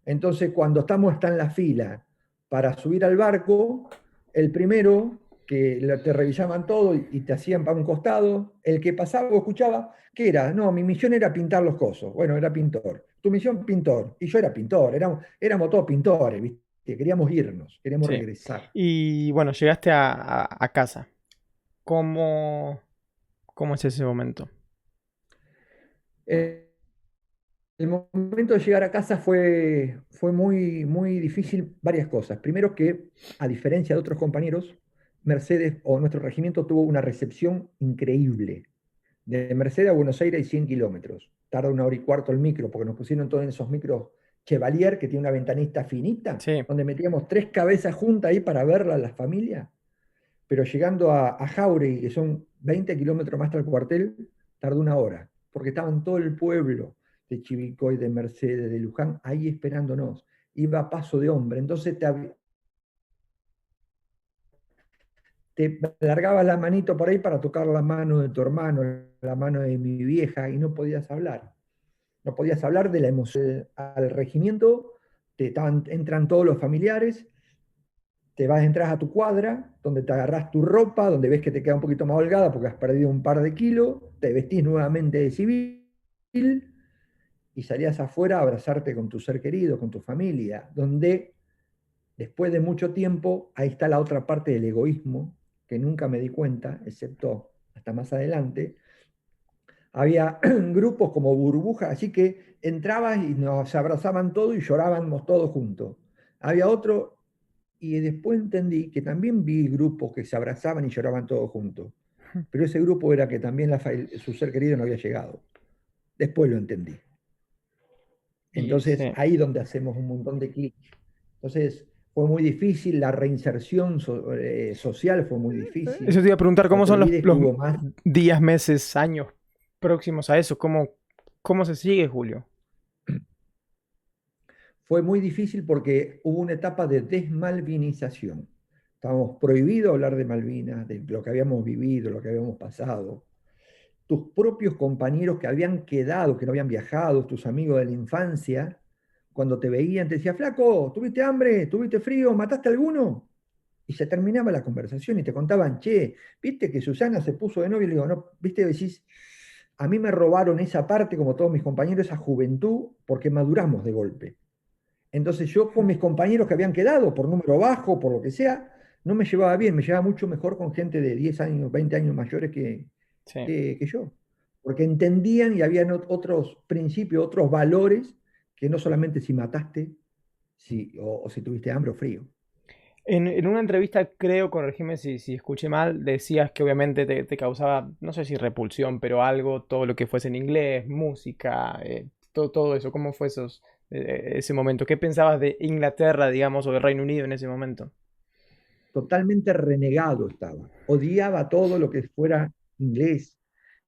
Entonces, cuando está en la fila para subir al barco, el primero que te revisaban todo y te hacían para un costado, el que pasaba o escuchaba, ¿qué era? No, mi misión era pintar los cosos. Bueno, era pintor. Tu misión, pintor. Y yo era pintor. Éramos todos pintores, ¿viste? Queríamos irnos, queríamos Sí. regresar. Y bueno, llegaste a casa. ¿Cómo, cómo es ese momento? Eh, El momento de llegar a casa fue muy, muy difícil, varias cosas. Primero que, a diferencia de otros compañeros, Mercedes o nuestro regimiento tuvo una recepción increíble. De Mercedes a Buenos Aires hay 100 kilómetros. Tarda 1 hora y cuarto el micro, porque nos pusieron todos en esos micros Chevalier, que tiene una ventanita finita, Sí. donde metíamos tres cabezas juntas ahí para verla a la familia. Pero llegando a Jauregui, que son 20 kilómetros más hasta el cuartel, tardó 1 hora, porque estaban todo el pueblo de Chivilcoy, de Mercedes, de Luján, ahí esperándonos. Iba a paso de hombre. Entonces te largabas la manito por ahí para tocar la mano de tu hermano, la mano de mi vieja, y no podías hablar. No podías hablar de la emoción al regimiento, entran todos los familiares, te vas, entras a tu cuadra, donde te agarrás tu ropa, donde ves que te queda un poquito más holgada porque has perdido un par de kilos, te vestís nuevamente de civil y salías afuera a abrazarte con tu ser querido, con tu familia, donde después de mucho tiempo, ahí está la otra parte del egoísmo, que nunca me di cuenta, excepto hasta más adelante. Había grupos como burbujas, así que entrabas y nos abrazaban todos y llorábamos todos juntos. Había otro, y después entendí que también vi grupos que se abrazaban y lloraban todos juntos. Pero ese grupo era que también su ser querido no había llegado. Después lo entendí. Y Entonces, sí. ahí donde hacemos un montón de clics. Entonces, fue muy difícil, la reinserción social fue muy Eso difícil. te iba a preguntar, No ¿cómo te son olvides que los hubo más. días, meses, años próximos a eso? ¿Cómo, cómo se sigue, Julio? Fue muy difícil porque hubo una etapa de desmalvinización. Estábamos prohibidos hablar de Malvinas, de lo que habíamos vivido, lo que habíamos pasado. Tus propios compañeros que habían quedado, que no habían viajado, tus amigos de la infancia, cuando te veían, te decían, flaco, ¿tuviste hambre? ¿Tuviste frío? ¿Mataste a alguno? Y se terminaba la conversación y te contaban, che, ¿viste que Susana se puso de novio? Y le digo, no, ¿viste? Decís, a mí me robaron esa parte, como todos mis compañeros, esa juventud, porque maduramos de golpe. Entonces yo con mis compañeros que habían quedado, por número bajo, por lo que sea, no me llevaba bien, me llevaba mucho mejor con gente de 10 años, 20 años mayores Sí. que yo, porque entendían y habían otros principios, otros valores, que no solamente si mataste o si tuviste hambre o frío. En una entrevista, creo, corregime si escuché mal, decías que obviamente te causaba, no sé si repulsión, pero algo, todo lo que fuese en inglés, música, todo eso. ¿Cómo fue ese momento? ¿Qué pensabas de Inglaterra, digamos, o del Reino Unido en ese momento? Totalmente renegado estaba, odiaba todo lo que fuera inglés.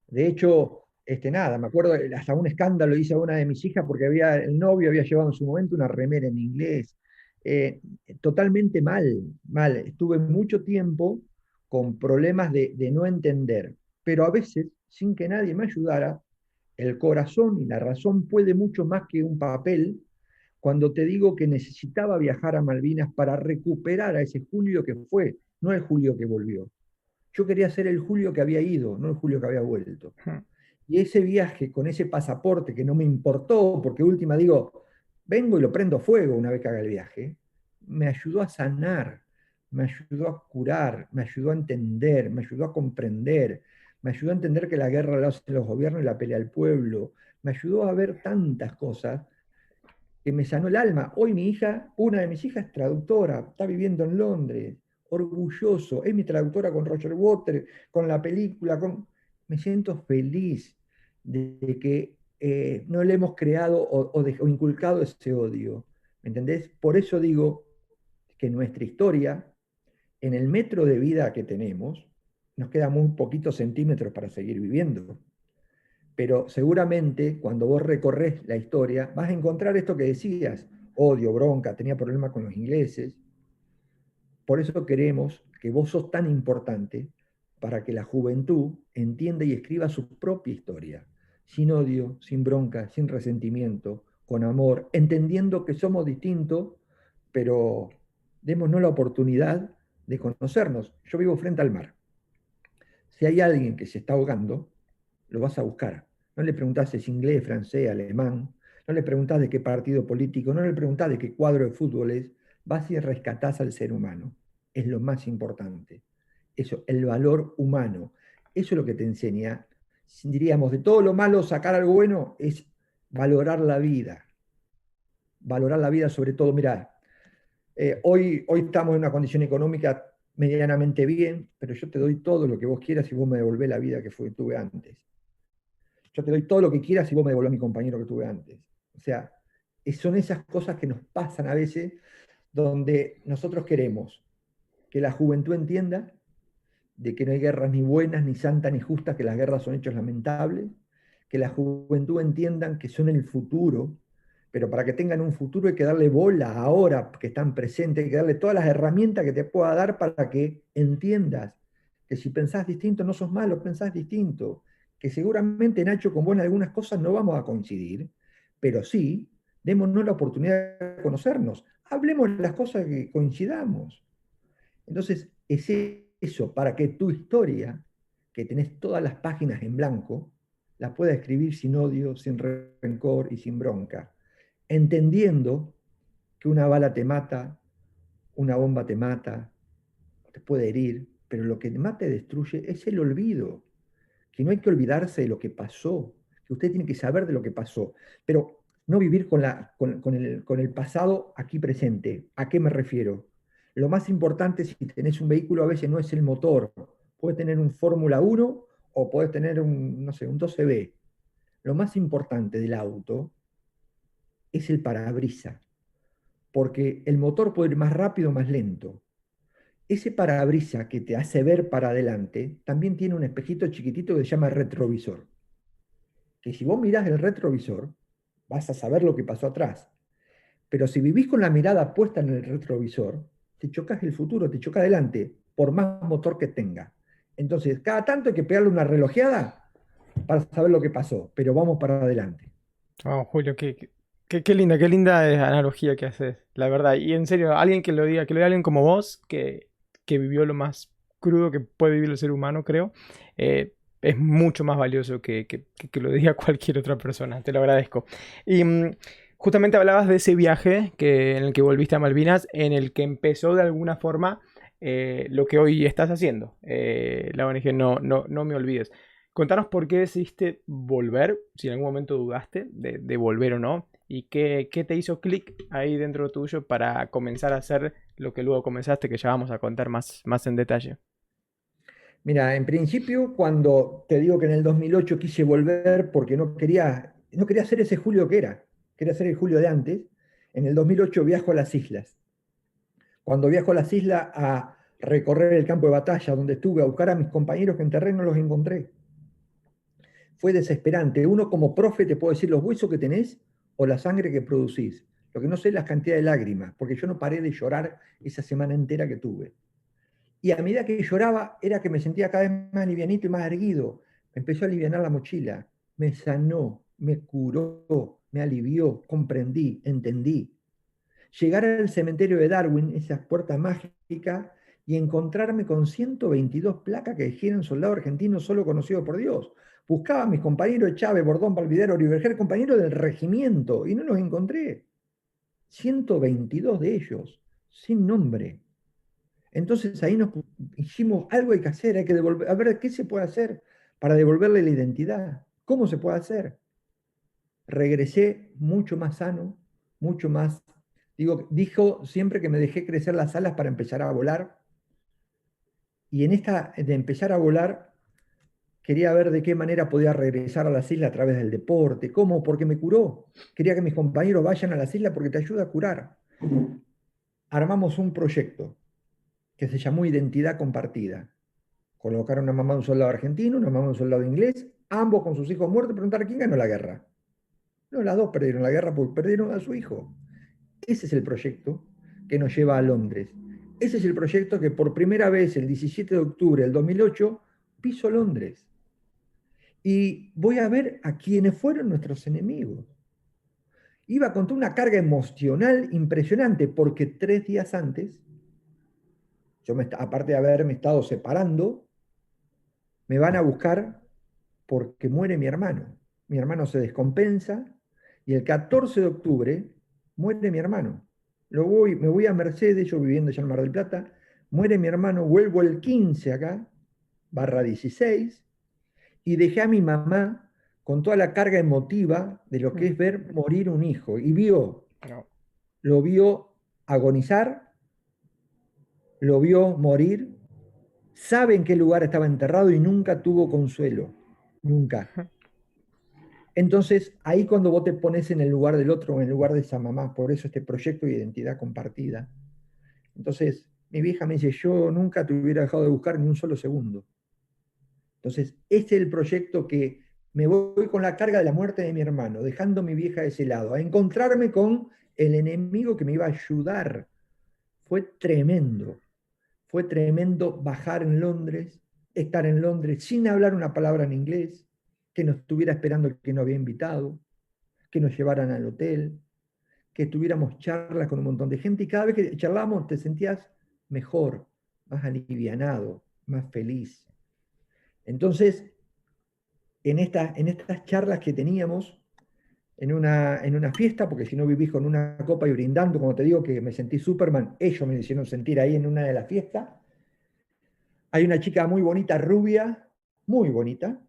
De hecho, nada, me acuerdo, hasta un escándalo hice a una de mis hijas porque el novio había llevado en su momento una remera en inglés. Eh, Totalmente mal, mal. Estuve mucho tiempo con problemas de no entender, pero a veces, sin que nadie me ayudara, el corazón y la razón puede mucho más que un papel cuando te digo que necesitaba viajar a Malvinas para recuperar a ese Julio que fue, no el Julio que volvió. Yo quería ser el Julio que había ido, no el Julio que había vuelto. Hmm. Y ese viaje con ese pasaporte que no me importó, porque última digo, vengo y lo prendo fuego una vez que haga el viaje, me ayudó a sanar, me ayudó a curar, me ayudó a entender, me ayudó a comprender, me ayudó a entender que la guerra la hacen los gobiernos y la pelea el pueblo, me ayudó a ver tantas cosas que me sanó el alma. Hoy mi hija, una de mis hijas es traductora, está viviendo en Londres, orgulloso, es mi traductora con Roger Waters, con la película, me siento feliz de que no le hemos creado o inculcado ese odio. ¿Me entendés? Por eso digo que nuestra historia, en el metro de vida que tenemos, nos quedan muy poquitos centímetros para seguir viviendo. Pero seguramente cuando vos recorres la historia vas a encontrar esto que decías, odio, bronca, tenía problemas con los ingleses. Por eso queremos que vos sos tan importante para que la juventud entienda y escriba su propia historia, sin odio, sin bronca, sin resentimiento, con amor, entendiendo que somos distintos, pero démonos la oportunidad de conocernos. Yo vivo frente al mar. Si hay alguien que se está ahogando, lo vas a buscar. No le preguntás si es inglés, francés, alemán, no le preguntás de qué partido político, no le preguntás de qué cuadro de fútbol es, vas y rescatás al ser humano. Es lo más importante. Eso, el valor humano. Eso es lo que te enseña. Diríamos, de todo lo malo sacar algo bueno es valorar la vida. Valorar la vida sobre todo. Mirá, hoy estamos en una condición económica medianamente bien, pero yo te doy todo lo que vos quieras y vos me devolvés la vida que tuve antes. Yo te doy todo lo que quieras y vos me devolvés a mi compañero que tuve antes. O sea, son esas cosas que nos pasan a veces donde nosotros queremos que la juventud entienda de que no hay guerras ni buenas, ni santas, ni justas, que las guerras son hechos lamentables, que la juventud entiendan que son el futuro, pero para que tengan un futuro hay que darle bola ahora que están presentes, hay que darle todas las herramientas que te pueda dar para que entiendas que si pensás distinto no sos malo, pensás distinto, que seguramente Nacho con vos en algunas cosas no vamos a coincidir, pero sí, démonos la oportunidad de conocernos, hablemos las cosas que coincidamos. Entonces, es eso, para que tu historia, que tenés todas las páginas en blanco, la puedas escribir sin odio, sin rencor y sin bronca, entendiendo que una bala te mata, una bomba te mata, te puede herir, pero lo que te mata y destruye es el olvido, que no hay que olvidarse de lo que pasó, que usted tiene que saber de lo que pasó, pero no vivir con el pasado aquí presente. ¿A qué me refiero? Lo más importante si tenés un vehículo a veces no es el motor, puedes tener un Fórmula 1 o puedes tener un, no sé, un 12B. Lo más importante del auto es el parabrisas, porque el motor puede ir más rápido o más lento. Ese parabrisas que te hace ver para adelante también tiene un espejito chiquitito que se llama retrovisor. Que si vos mirás el retrovisor, vas a saber lo que pasó atrás. Pero si vivís con la mirada puesta en el retrovisor, te chocas el futuro, te choca adelante, por más motor que tenga. Entonces, cada tanto hay que pegarle una relojeada para saber lo que pasó, pero vamos para adelante. Oh, Julio, qué linda analogía que haces, la verdad. Y en serio, alguien que lo diga, que lo diga alguien como vos, que vivió lo más crudo que puede vivir el ser humano, creo, es mucho más valioso que lo diga cualquier otra persona. Te lo agradezco. Y justamente hablabas de ese viaje en el que volviste a Malvinas, en el que empezó de alguna forma lo que hoy estás haciendo. La ONG No Me Olvides. Contanos por qué decidiste volver, si en algún momento dudaste de volver o no, y qué te hizo clic ahí dentro tuyo para comenzar a hacer lo que luego comenzaste, que ya vamos a contar más en detalle. Mira, en principio, cuando te digo que en el 2008 quise volver porque no quería ser ese Julio que era, quería ser el Julio de antes, en el 2008 viajo a las islas. Cuando viajo a las islas a recorrer el campo de batalla donde estuve, a buscar a mis compañeros que en terreno los encontré. Fue desesperante. Uno como profe te puedo decir los huesos que tenés o la sangre que producís. Lo que no sé es la cantidad de lágrimas, porque yo no paré de llorar esa semana entera que tuve. Y a medida que lloraba, era que me sentía cada vez más livianito y más erguido. Me empezó a aliviar la mochila, me sanó, me curó, me alivió, comprendí, entendí. Llegar al cementerio de Darwin, esa puerta mágica, y encontrarme con 122 placas que dijeron soldado argentino solo conocido por Dios. Buscaba a mis compañeros de Chávez, Bordón, Palvidero, Oriberger, compañeros del regimiento, y no los encontré. 122 de ellos, sin nombre. Entonces ahí nos dijimos, algo hay que hacer, hay que devolver, a ver qué se puede hacer para devolverle la identidad, cómo se puede hacer. Regresé mucho más sano, mucho más, dijo siempre que me dejé crecer las alas para empezar a volar, y en esta de empezar a volar, quería ver de qué manera podía regresar a las islas a través del deporte, cómo, porque me curó. Quería que mis compañeros vayan a las islas porque te ayuda a curar. Armamos un proyecto que se llamó Identidad Compartida. Colocaron a mamá de un soldado argentino, una mamá de un soldado inglés, ambos con sus hijos muertos, preguntar quién ganó la guerra. No, las dos perdieron la guerra porque perdieron a su hijo. Ese es el proyecto que nos lleva a Londres. Ese es el proyecto que por primera vez, el 17 de octubre del 2008, piso Londres. Y voy a ver a quienes fueron nuestros enemigos. Iba con toda una carga emocional impresionante, porque 3 días antes, aparte de haberme estado separando, me van a buscar porque muere mi hermano. Mi hermano se descompensa y el 14 de octubre muere mi hermano. Me voy a Mercedes, yo viviendo ya en Mar del Plata, muere mi hermano, vuelvo el 15 acá, /16, y dejé a mi mamá con toda la carga emotiva de lo que es ver morir un hijo. Y No. lo vio agonizar, lo vio morir, sabe en qué lugar estaba enterrado y nunca tuvo consuelo, nunca. Entonces, ahí cuando vos te pones en el lugar del otro, en el lugar de esa mamá, por eso este proyecto de identidad compartida. Entonces, mi vieja me dice, yo nunca te hubiera dejado de buscar ni un solo segundo. Entonces, este es el proyecto que me voy con la carga de la muerte de mi hermano, dejando a mi vieja de ese lado, a encontrarme con el enemigo que me iba a ayudar. Fue tremendo bajar en Londres, estar en Londres sin hablar una palabra en inglés, que nos estuviera esperando el que nos había invitado, que nos llevaran al hotel, que tuviéramos charlas con un montón de gente y cada vez que charlábamos te sentías mejor, más alivianado, más feliz. Entonces, en estas charlas que teníamos, en una fiesta, porque si no vivís con una copa y brindando, como te digo que me sentí Superman, ellos me hicieron sentir ahí en una de las fiestas, hay una chica muy bonita, rubia, muy bonita,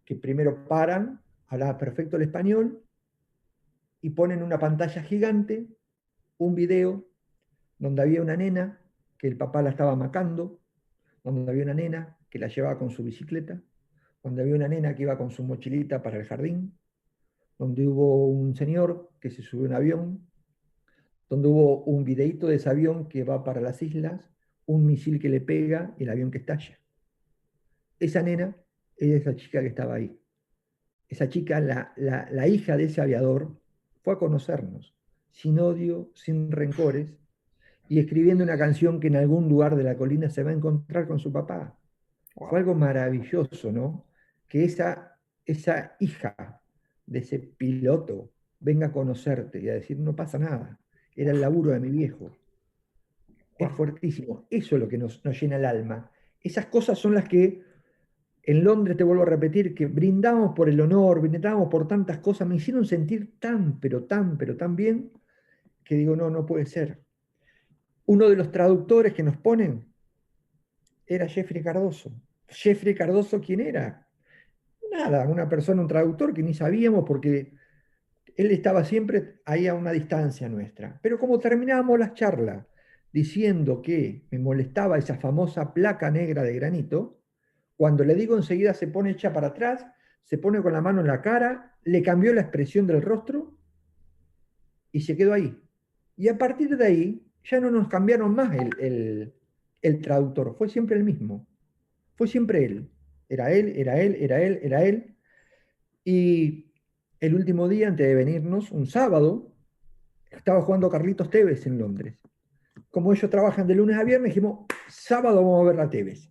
que primero paran, hablaba perfecto el español, y ponen una pantalla gigante, un video donde había una nena que el papá la estaba macando, donde había una nena que la llevaba con su bicicleta, donde había una nena que iba con su mochilita para el jardín, donde hubo un señor que se subió a un avión, donde hubo un videíto de ese avión que va para las islas, un misil que le pega y el avión que estalla. Esa nena es esa chica que estaba ahí. Esa chica, la hija de ese aviador, fue a conocernos, sin odio, sin rencores, y escribiendo una canción que en algún lugar de la colina se va a encontrar con su papá. Fue Wow. algo maravilloso, ¿no? Que esa hija de ese piloto venga a conocerte y a decir, no pasa nada, era el laburo de mi viejo. Es Wow. fuertísimo. Eso es lo que nos llena el alma. Esas cosas son las que en Londres, te vuelvo a repetir, que brindamos por el honor, brindamos por tantas cosas, me hicieron sentir tan, pero tan bien, que digo, no, no puede ser. Uno de los traductores que nos ponen era Jeffrey Cardoso. Jeffrey Cardoso, ¿quién era? Nada, una persona, un traductor que ni sabíamos porque él estaba siempre ahí a una distancia nuestra. Pero como terminábamos las charlas diciendo que me molestaba esa famosa placa negra de granito, cuando le digo enseguida se pone hecha para atrás, se pone con la mano en la cara, le cambió la expresión del rostro y se quedó ahí. Y a partir de ahí ya no nos cambiaron más el traductor, fue siempre el mismo, fue siempre él. Era él, era él, era él, era él. Y el último día, antes de venirnos, un sábado, estaba jugando Carlitos Tevez en Londres. Como ellos trabajan de lunes a viernes, dijimos, sábado vamos a ver la Tevez.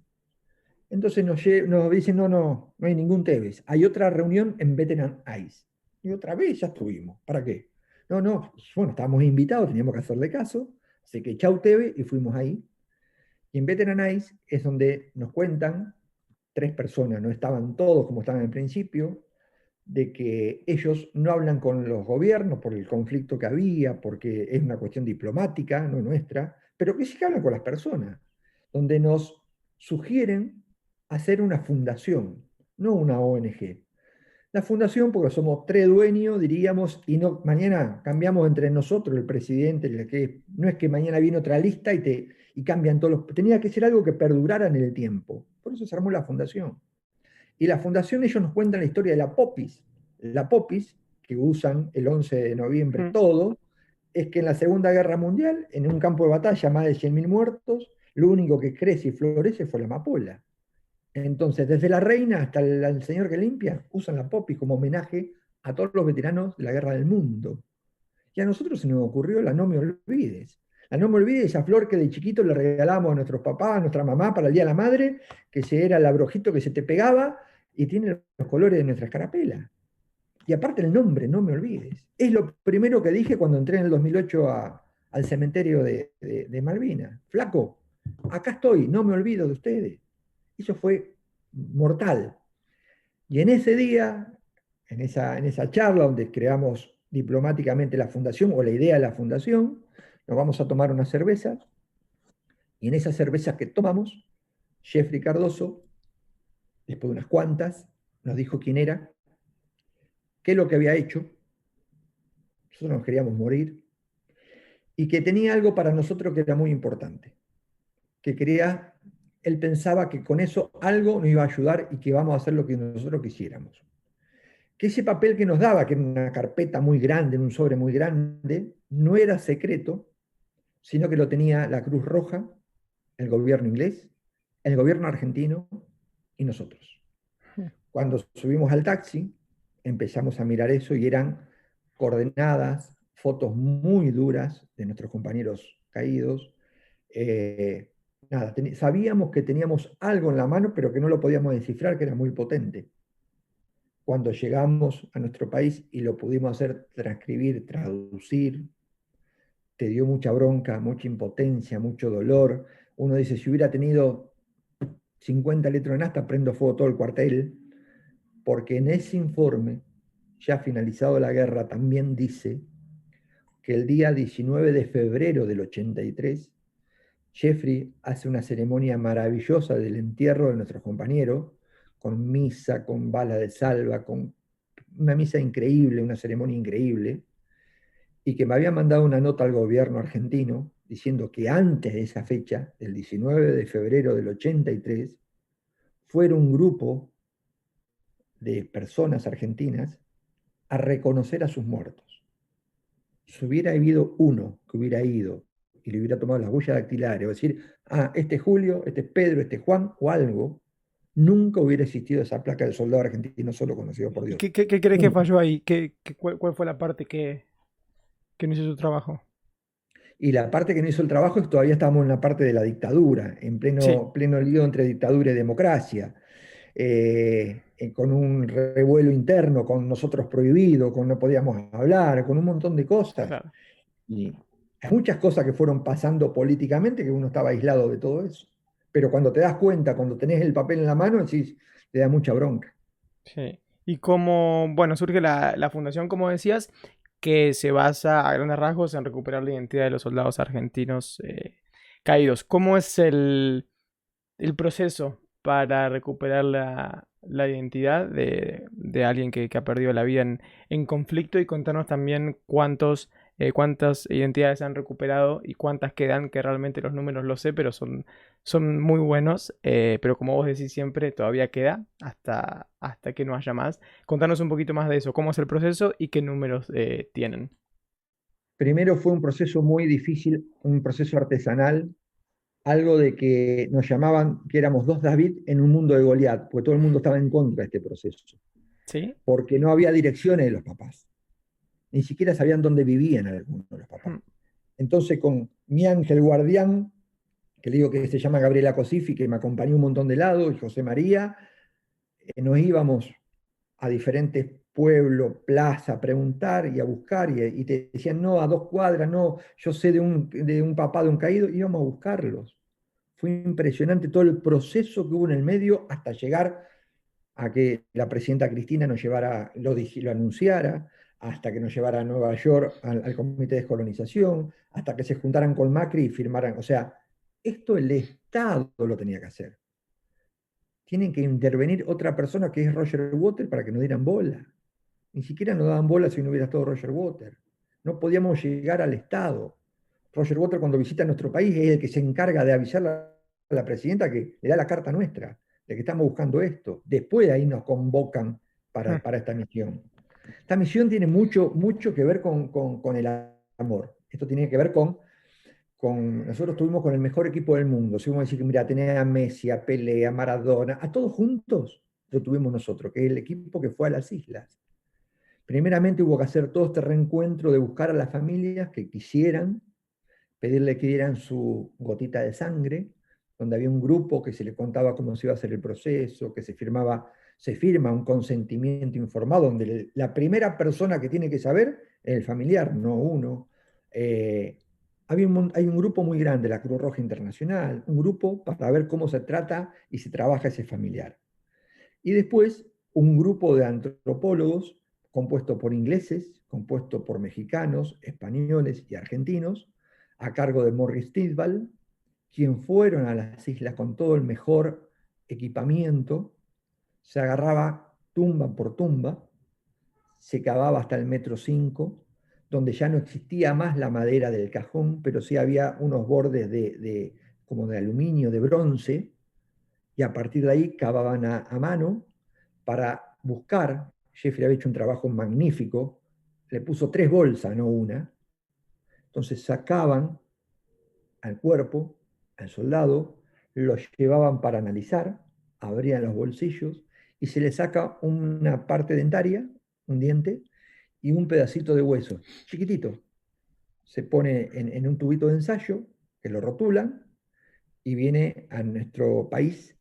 Entonces nos dicen, no hay ningún Tevez. Hay otra reunión en Veteran Ice. Y otra vez ya estuvimos. ¿Para qué? No, bueno, estábamos invitados, teníamos que hacerle caso. Así que chau Tevez y fuimos ahí. Y en Veteran Ice es donde nos cuentan, 3 personas, no estaban todos como estaban al principio, de que ellos no hablan con los gobiernos por el conflicto que había, porque es una cuestión diplomática, no nuestra, pero que sí que hablan con las personas, donde nos sugieren hacer una fundación, no una ONG. La fundación, porque somos 3 dueños, diríamos, y no, mañana cambiamos entre nosotros, el presidente, no es que mañana viene otra lista y cambian todos los... Tenía que ser algo que perdurara en el tiempo. Por eso se armó la fundación. Y la fundación, ellos nos cuentan la historia de la popis. La popis, que usan el 11 de noviembre todo, es que en la Segunda Guerra Mundial, en un campo de batalla, más de 100.000 muertos, lo único que crece y florece fue la amapola. Entonces, desde la reina hasta el señor que limpia, usan la popis como homenaje a todos los veteranos de la guerra del mundo. Y a nosotros se nos ocurrió la No Me Olvides. La No Me Olvides, esa flor que de chiquito le regalábamos a nuestros papás, a nuestra mamá para el Día de la Madre, que se era el abrojito que se te pegaba y tiene los colores de nuestra escarapela. Y aparte el nombre, No Me Olvides. Es lo primero que dije cuando entré en el 2008 al cementerio de Malvinas. Flaco, acá estoy, no me olvido de ustedes. Eso fue mortal. Y en ese día, en esa charla donde creamos diplomáticamente la fundación o la idea de la fundación, nos vamos a tomar unas cervezas y en esas cervezas que tomamos, Jeffrey Cardoso, después de unas cuantas, nos dijo quién era, qué es lo que había hecho, nosotros nos queríamos morir, y que tenía algo para nosotros que era muy importante, que quería, él pensaba que con eso algo nos iba a ayudar y que íbamos a hacer lo que nosotros quisiéramos. Que ese papel que nos daba, que era una carpeta muy grande, en un sobre muy grande, no era secreto, sino que lo tenía la Cruz Roja, el gobierno inglés, el gobierno argentino y nosotros. Cuando subimos al taxi, empezamos a mirar eso y eran coordenadas, fotos muy duras de nuestros compañeros caídos. Nada, sabíamos que teníamos algo en la mano, pero que no lo podíamos descifrar, que era muy potente. Cuando llegamos a nuestro país y lo pudimos hacer, transcribir, traducir, te dio mucha bronca, mucha impotencia, mucho dolor. Uno dice, si hubiera tenido 50 litros de nafta, prendo fuego todo el cuartel, porque en ese informe, ya finalizado la guerra, también dice que el día 19 de febrero del 83, Jeffrey hace una ceremonia maravillosa del entierro de nuestros compañeros, con misa, con bala de salva, con una misa increíble, una ceremonia increíble, y que me había mandado una nota al gobierno argentino diciendo que antes de esa fecha, el 19 de febrero del 83, fuera un grupo de personas argentinas a reconocer a sus muertos. Si hubiera habido uno que hubiera ido y le hubiera tomado las huellas dactilares, o decir, este es Julio, este es Pedro, este es Juan, o algo, nunca hubiera existido esa placa del soldado argentino solo conocido por ¿Y Dios. qué crees que Nunca. falló ahí? Cuál fue la parte que no hizo su trabajo? Y la parte que no hizo el trabajo es que todavía estábamos en la parte de la dictadura, en Sí, pleno lío entre dictadura y democracia, con un revuelo interno, con nosotros prohibido, con no podíamos hablar, con un montón de cosas. claro. Y hay muchas cosas que fueron pasando políticamente que uno estaba aislado de todo eso. Pero cuando te das cuenta, cuando tenés el papel en la mano, decís, te da mucha bronca. Sí. Y cómo, bueno, surge la fundación, como decías, que se basa a grandes rasgos en recuperar la identidad de los soldados argentinos caídos. ¿Cómo es el proceso para recuperar la identidad de alguien que ha perdido la vida en conflicto? Y contarnos también cuántas identidades se han recuperado y cuántas quedan, que realmente los números los sé, pero son muy buenos, pero como vos decís siempre, todavía queda hasta que no haya más. Contanos un poquito más de eso, cómo es el proceso y qué números tienen. Primero fue un proceso muy difícil, un proceso artesanal, algo de que nos llamaban que éramos dos David en un mundo de Goliat, porque todo el mundo estaba en contra de este proceso, ¿Sí? porque no había direcciones de los papás, ni siquiera sabían dónde vivían algunos de los papás. Hmm. Entonces con mi ángel guardián, que le digo que se llama Gabriela Cosifi, que me acompañó un montón de lados, y José María, nos íbamos a diferentes pueblos, plazas, a preguntar y a buscar, y te decían, no, a 2 cuadras, no, yo sé de un papá de un caído, íbamos a buscarlos. Fue impresionante todo el proceso que hubo en el medio hasta llegar a que la presidenta Cristina nos llevara, lo anunciara, hasta que nos llevara a Nueva York al Comité de Descolonización, hasta que se juntaran con Macri y firmaran. O sea, esto el Estado lo tenía que hacer. Tienen que intervenir otra persona que es Roger Waters para que nos dieran bola. Ni siquiera nos daban bola si no hubiera estado Roger Waters. No podíamos llegar al Estado. Roger Waters cuando visita nuestro país es el que se encarga de avisar a la presidenta que le da la carta nuestra, de que estamos buscando esto. Después de ahí nos convocan Hmm. para esta misión. Esta misión tiene mucho, mucho que ver con el amor. Esto tiene que ver nosotros estuvimos con el mejor equipo del mundo. Si vamos a decir que, mira, tenés a Messi, a Pelé, a Maradona, a todos juntos, lo tuvimos nosotros, que es el equipo que fue a las islas. Primeramente hubo que hacer todo este reencuentro de buscar a las familias que quisieran, pedirle que dieran su gotita de sangre, donde había un grupo que se le contaba cómo se iba a hacer el proceso, que se firma un consentimiento informado, donde la primera persona que tiene que saber es el familiar, no uno. Eh, hay un grupo muy grande, la Cruz Roja Internacional, un grupo para ver cómo se trata y se trabaja ese familiar. Y después un grupo de antropólogos compuesto por ingleses, compuesto por mexicanos, españoles y argentinos, a cargo de Morris Tidball, quien fueron a las islas con todo el mejor equipamiento, se agarraba tumba por tumba, se cavaba hasta el metro 5, donde ya no existía más la madera del cajón, pero sí había unos bordes como de aluminio, de bronce, y a partir de ahí cavaban a mano para buscar. Jeffrey había hecho un trabajo magnífico, le puso 3 bolsas, no una. Entonces sacaban al cuerpo, al soldado, lo llevaban para analizar, abrían los bolsillos y se le saca una parte dentaria, un diente, y un pedacito de hueso, chiquitito. Se pone en un tubito de ensayo, que lo rotulan, y viene a nuestro país,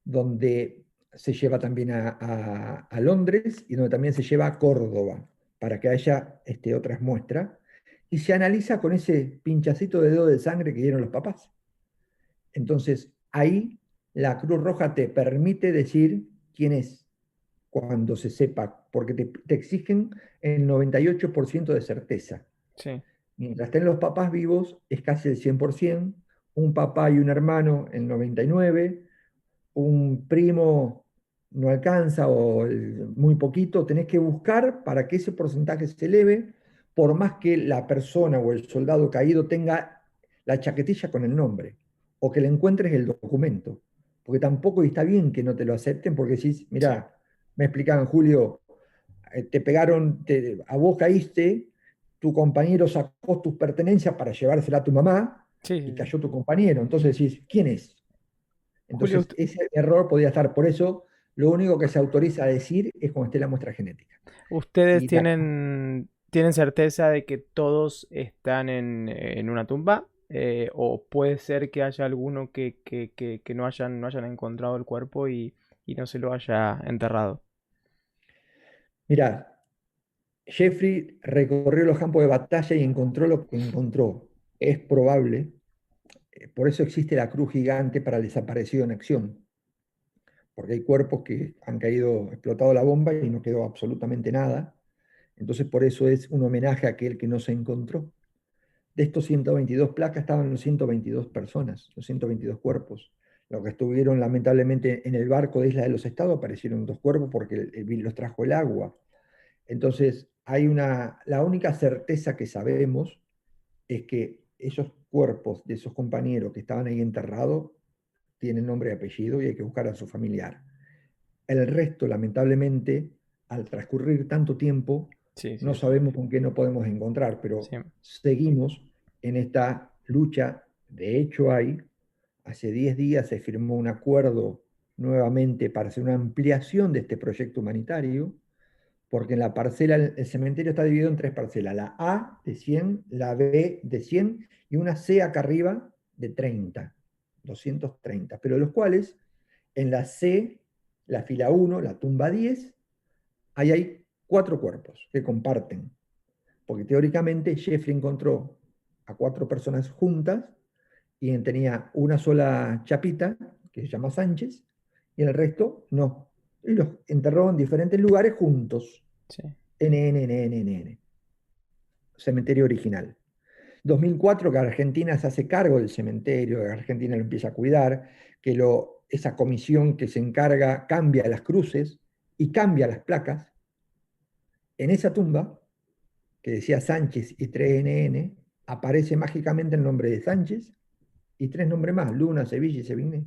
donde se lleva también a Londres y donde también se lleva a Córdoba, para que haya otras muestras, y se analiza con ese pinchacito de dedo de sangre que dieron los papás. Entonces, ahí la Cruz Roja te permite decir quién es cuando se sepa, porque te exigen el 98% de certeza. Sí. Mientras estén los papás vivos, es casi el 100%, un papá y un hermano el 99%, un primo no alcanza o muy poquito, tenés que buscar para que ese porcentaje se eleve, por más que la persona o el soldado caído tenga la chaquetilla con el nombre, o que le encuentres el documento. Porque tampoco está bien que no te lo acepten, porque decís, Sí. mira, me explicaban, Julio, te pegaron, a vos caíste, tu compañero sacó tus pertenencias para llevársela a tu mamá Sí, y sí, sí. cayó tu compañero. Entonces decís, ¿quién es? Julio, Entonces, ese error podía estar. Por eso, lo único que se autoriza a decir es cuando esté la muestra genética. ¿ustedes Y la, tienen certeza de que todos están en una tumba? ¿O puede ser que haya alguno que no hayan encontrado el cuerpo y no se lo haya enterrado? mira, Jeffrey recorrió los campos de batalla y encontró lo que encontró. Es probable, por eso existe la cruz gigante para el desaparecido en acción, porque hay cuerpos que han caído, explotado la bomba y no quedó absolutamente nada. Entonces, por eso es un homenaje a aquel que no se encontró. De estos 122 placas estaban los 122 personas, los 122 cuerpos. Los que estuvieron lamentablemente en el barco de Isla de los Estados aparecieron 2 cuerpos porque los trajo el agua. Entonces, la única certeza que sabemos es que esos cuerpos de esos compañeros que estaban ahí enterrados tienen nombre y apellido y hay que buscar a su familiar. El resto, lamentablemente, al transcurrir tanto tiempo, Sí, sí, no eso. sabemos con qué no podemos encontrar, Sí. pero seguimos en esta lucha. De hecho, hace 10 días se firmó un acuerdo nuevamente para hacer una ampliación de este proyecto humanitario, porque en la parcela, el cementerio está dividido en 3 parcelas, la A de 100, la B de 100 y una C acá arriba de 30, 230, pero de los cuales en la C, la fila 1, la tumba 10, ahí hay 4 cuerpos que comparten, porque teóricamente Jeffrey encontró a 4 personas juntas y tenía una sola chapita, que se llama Sánchez, y el resto no. Y los enterró en diferentes lugares juntos. Sí. NNNNN, cementerio original. 2004 que Argentina se hace cargo del cementerio, que Argentina lo empieza a cuidar, que esa comisión que se encarga cambia las cruces y cambia las placas. En esa tumba, que decía Sánchez y 3NN, aparece mágicamente el nombre de Sánchez y 3 nombres más, Luna, Sevilla y Sevigné.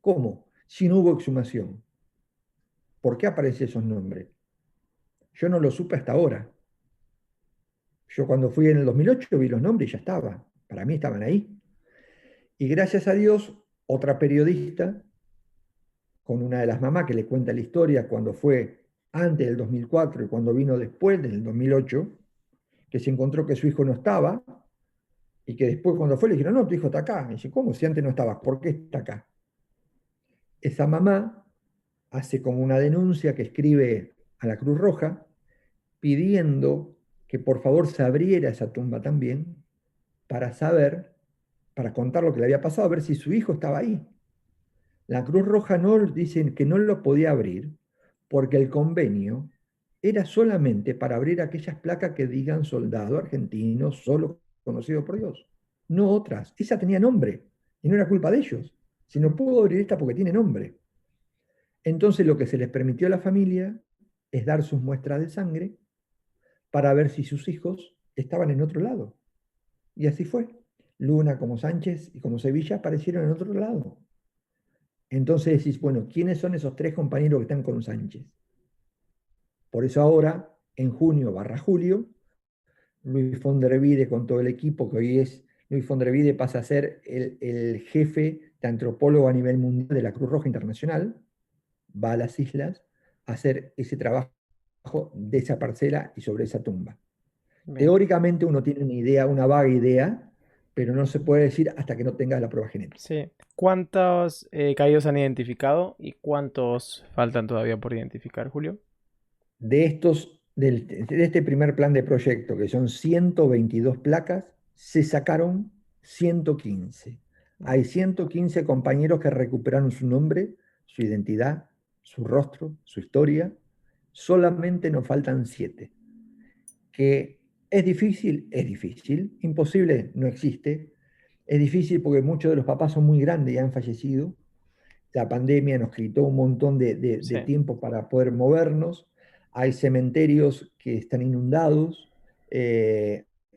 ¿Cómo? Si no hubo exhumación. ¿Por qué aparecen esos nombres? Yo no lo supe hasta ahora. Yo cuando fui en el 2008 vi los nombres y ya estaba. Para mí estaban ahí. Y gracias a Dios, otra periodista, con una de las mamás que le cuenta la historia cuando fue antes del 2004 y cuando vino después del 2008, que se encontró que su hijo no estaba y que después cuando fue le dijeron, no, tu hijo está acá. Y dice, ¿cómo? Si antes no estabas, ¿por qué está acá? Esa mamá hace como una denuncia que escribe a la Cruz Roja pidiendo que por favor se abriera esa tumba también para saber, para contar lo que le había pasado, a ver si su hijo estaba ahí. La Cruz Roja no dice que no lo podía abrir porque el convenio era solamente para abrir aquellas placas que digan soldado argentino solo conocido por Dios, no otras. Esa tenía nombre y no era culpa de ellos, sino pudo abrir esta porque tiene nombre. Entonces lo que se les permitió a la familia es dar sus muestras de sangre para ver si sus hijos estaban en otro lado. Y así fue. Luna como Sánchez y como Sevilla aparecieron en otro lado. Entonces decís, bueno, ¿quiénes son esos tres compañeros que están con Sánchez? Por eso ahora, en junio/julio, Luis von der Wide con todo el equipo, que hoy es Luis von der Wide, pasa a ser el jefe de antropólogo a nivel mundial de la Cruz Roja Internacional, va a las islas a hacer ese trabajo de esa parcela y sobre esa tumba. Bien. Teóricamente uno tiene una idea, una vaga idea, pero no se puede decir hasta que no tenga la prueba genética. Sí. ¿Cuántos caídos han identificado y cuántos faltan todavía por identificar, Julio? De este primer plan de proyecto, que son 122 placas, se sacaron 115. Hay 115 compañeros que recuperaron su nombre, su identidad, su rostro, su historia. Solamente nos faltan 7. Que es difícil, imposible no existe. Es difícil porque muchos de los papás son muy grandes y han fallecido. La pandemia nos quitó un montón de Sí. tiempo para poder movernos. Hay cementerios que están inundados.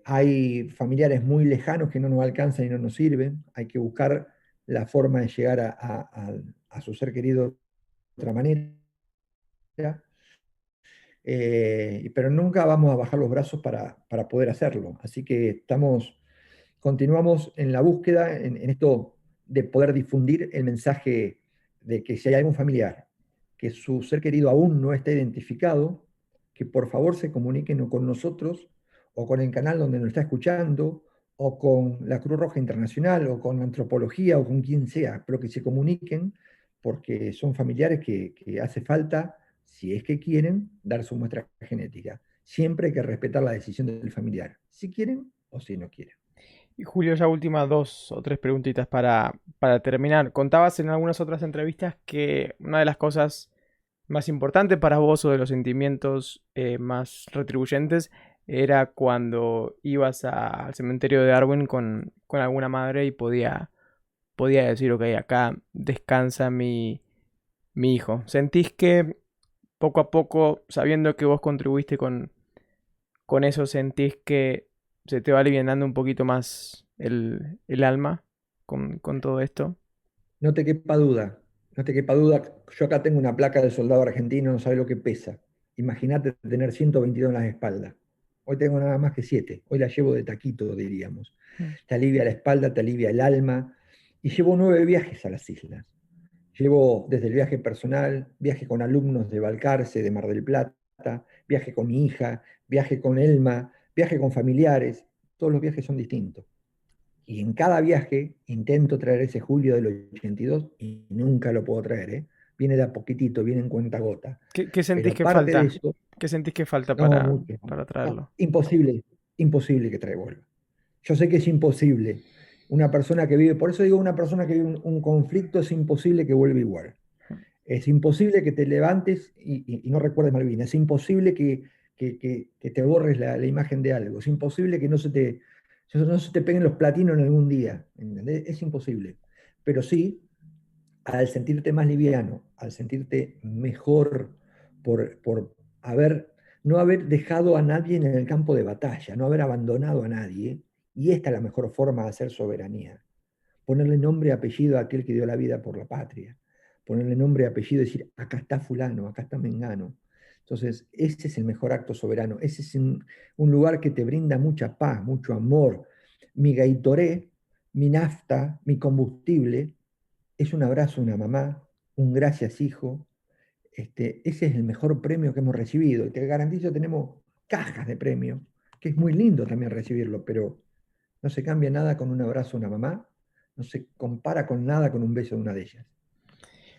Hay familiares muy lejanos que no nos alcanzan y no nos sirven. Hay que buscar la forma de llegar a su ser querido de otra manera. Pero nunca vamos a bajar los brazos para poder hacerlo. Así que continuamos en la búsqueda, en esto de poder difundir el mensaje de que si hay algún familiar que su ser querido aún no está identificado, que por favor se comuniquen o con nosotros o con el canal donde nos está escuchando o con la Cruz Roja Internacional o con Antropología o con quien sea, pero que se comuniquen porque son familiares que hace falta, si es que quieren, dar su muestra genética. Siempre hay que respetar la decisión del familiar, si quieren o si no quieren. Y Julio, ya últimas dos o tres preguntitas para terminar. Contabas en algunas otras entrevistas que una de las cosas más importantes para vos o de los sentimientos más retribuyentes era cuando ibas al cementerio de Darwin con alguna madre y podía decir, ok, acá descansa mi hijo. ¿Sentís que poco a poco, sabiendo que vos contribuiste con eso, sentís que se te va aliviando un poquito más el alma con todo esto? No te quepa duda, no te quepa duda. Yo acá tengo una placa de soldado argentino, no sabe lo que pesa. Imagínate tener 122 en las espaldas. Hoy tengo nada más que 7. Hoy la llevo de taquito, diríamos. Mm. Te alivia la espalda, te alivia el alma. Y llevo 9 viajes a las islas. Llevo desde el viaje personal, viaje con alumnos de Balcarce, de Mar del Plata, viaje con mi hija, viaje con Elma, viaje con familiares. Todos los viajes son distintos. Y en cada viaje intento traer ese Julio del 82 y nunca lo puedo traer, ¿eh? Viene de a poquitito, viene en cuentagota. ¿Qué sentís Pero que parte de falta? eso, ¿Qué sentís que falta no, mucho. para No, traerlo? imposible, imposible que traiga vuelva. Yo sé que es imposible. Una persona que vive, por eso digo, una persona que vive un conflicto es imposible que vuelva igual. Es imposible que te levantes y no recuerdes Malvinas. Es imposible que te borres la imagen de algo. Es imposible que no se te peguen los platinos en algún día. ¿Entendés? Es imposible. Pero sí, al sentirte más liviano, al sentirte mejor por no haber dejado a nadie en el campo de batalla, no haber abandonado a nadie, y esta es la mejor forma de hacer soberanía. Ponerle nombre y apellido a aquel que dio la vida por la patria. Ponerle nombre y apellido y decir, acá está fulano, acá está Mengano. Entonces, ese es el mejor acto soberano. Ese es un lugar que te brinda mucha paz, mucho amor. Mi Gatorade, mi nafta, mi combustible, es un abrazo a una mamá, un gracias hijo, ese es el mejor premio que hemos recibido. Y te garantizo, tenemos cajas de premios, que es muy lindo también recibirlo, pero no se cambia nada con un abrazo a una mamá, no se compara con nada con un beso de una de ellas.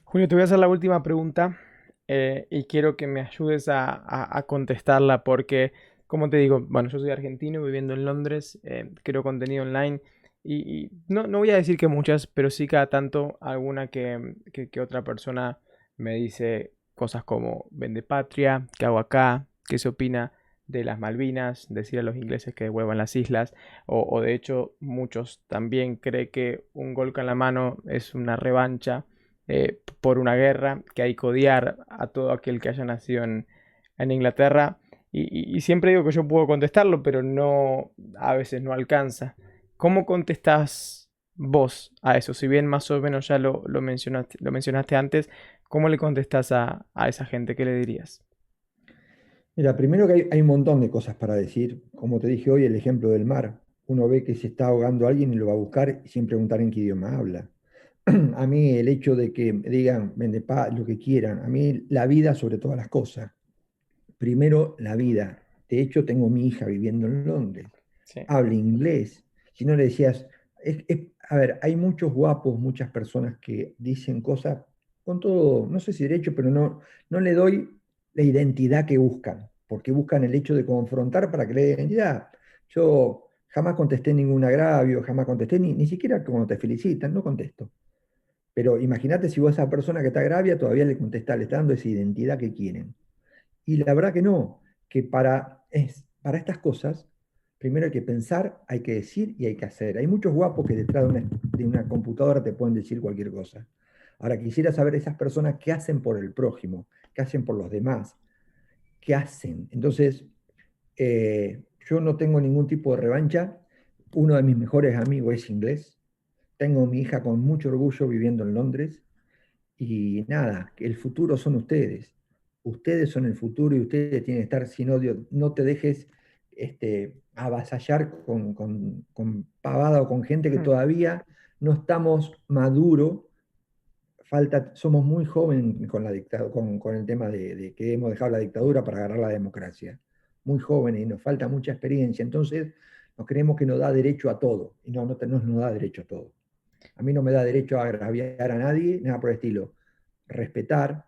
Julio, te voy a hacer la última pregunta y quiero que me ayudes a contestarla porque, como te digo, bueno, yo soy argentino viviendo en Londres, creo contenido online y no voy a decir que muchas, pero sí cada tanto alguna que otra persona me dice cosas como vende patria, qué hago acá, qué se opina de las Malvinas, decir a los ingleses que devuelvan las islas, o de hecho muchos también creen que un gol con la mano es una revancha por una guerra, que hay que odiar a todo aquel que haya nacido en Inglaterra. Y siempre digo que yo puedo contestarlo, pero no, a veces no alcanza. ¿Cómo contestás vos a eso? Si bien más o menos ya lo mencionaste antes, ¿cómo le contestás a esa gente? ¿Qué le dirías? Mira, primero que hay un montón de cosas para decir. Como te dije hoy, el ejemplo del mar. Uno ve que se está ahogando alguien y lo va a buscar sin preguntar en qué idioma habla. A mí el hecho de que me digan, vende lo que quieran, a mí la vida sobre todas las cosas. Primero, la vida. De hecho, tengo mi hija viviendo en Londres. Sí. Habla inglés. Si no le decías, a ver, hay muchos guapos, muchas personas que dicen cosas con todo, no sé si derecho, pero no le doy la identidad que buscan, porque buscan el hecho de confrontar para que le den identidad. Yo jamás contesté ningún agravio, jamás contesté, ni siquiera cuando te felicitan, no contesto. Pero imagínate si vos a esa persona que te agravia todavía le contestás, le está dando esa identidad que quieren. Y la verdad que no, que para estas cosas, primero hay que pensar, hay que decir y hay que hacer. Hay muchos guapos que detrás de una computadora te pueden decir cualquier cosa. Ahora quisiera saber esas personas qué hacen por el prójimo, qué hacen por los demás, qué hacen. Entonces, yo no tengo ningún tipo de revancha. Uno de mis mejores amigos es inglés. Tengo mi hija con mucho orgullo viviendo en Londres. Y nada, que el futuro son ustedes. Ustedes son el futuro y ustedes tienen que estar sin odio. No te dejes avasallar con pavada o con gente que todavía no estamos maduro. Somos muy jóvenes con con el tema de que hemos dejado la dictadura para agarrar la democracia. Muy jóvenes y nos falta mucha experiencia. Entonces, nos creemos que nos da derecho a todo. Y no nos da derecho a todo. A mí no me da derecho a agraviar a nadie, nada por el estilo. Respetar,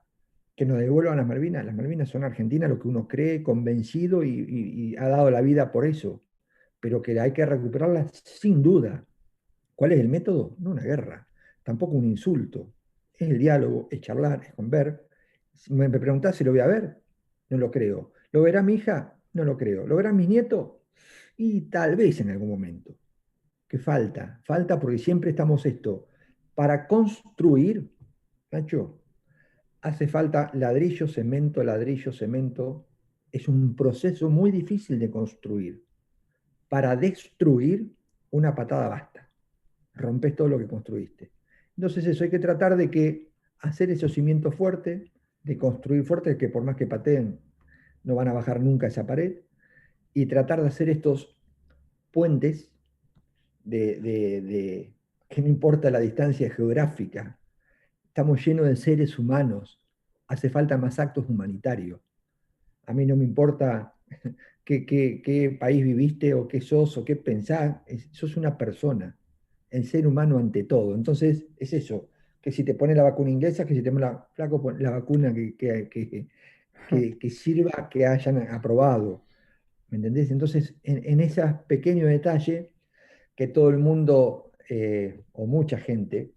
que nos devuelvan las Malvinas. Las Malvinas son Argentina, lo que uno cree, convencido y ha dado la vida por eso. Pero que hay que recuperarlas sin duda. ¿Cuál es el método? No una guerra, tampoco un insulto. Es el diálogo, es charlar, es conver. Si me preguntás si lo voy a ver, no lo creo. ¿Lo verá mi hija? No lo creo. ¿Lo verán mis nietos? Y tal vez en algún momento. ¿Qué falta? Falta porque siempre estamos esto. Para construir, Nacho, hace falta ladrillo, cemento. Es un proceso muy difícil de construir. Para destruir, una patada basta. Rompes todo lo que construiste. Entonces eso hay que tratar de que hacer esos cimientos fuertes, de construir fuertes que por más que pateen no van a bajar nunca esa pared, y tratar de hacer estos puentes que no importa la distancia geográfica, estamos llenos de seres humanos, hace falta más actos humanitarios. A mí no me importa qué país viviste o qué sos o qué pensás, sos una persona, el ser humano ante todo. Entonces es eso, que si te pone la vacuna inglesa, que si te pone la vacuna que sirva, que hayan aprobado. ¿Me entendés? Entonces, en ese pequeño detalle que todo el mundo o mucha gente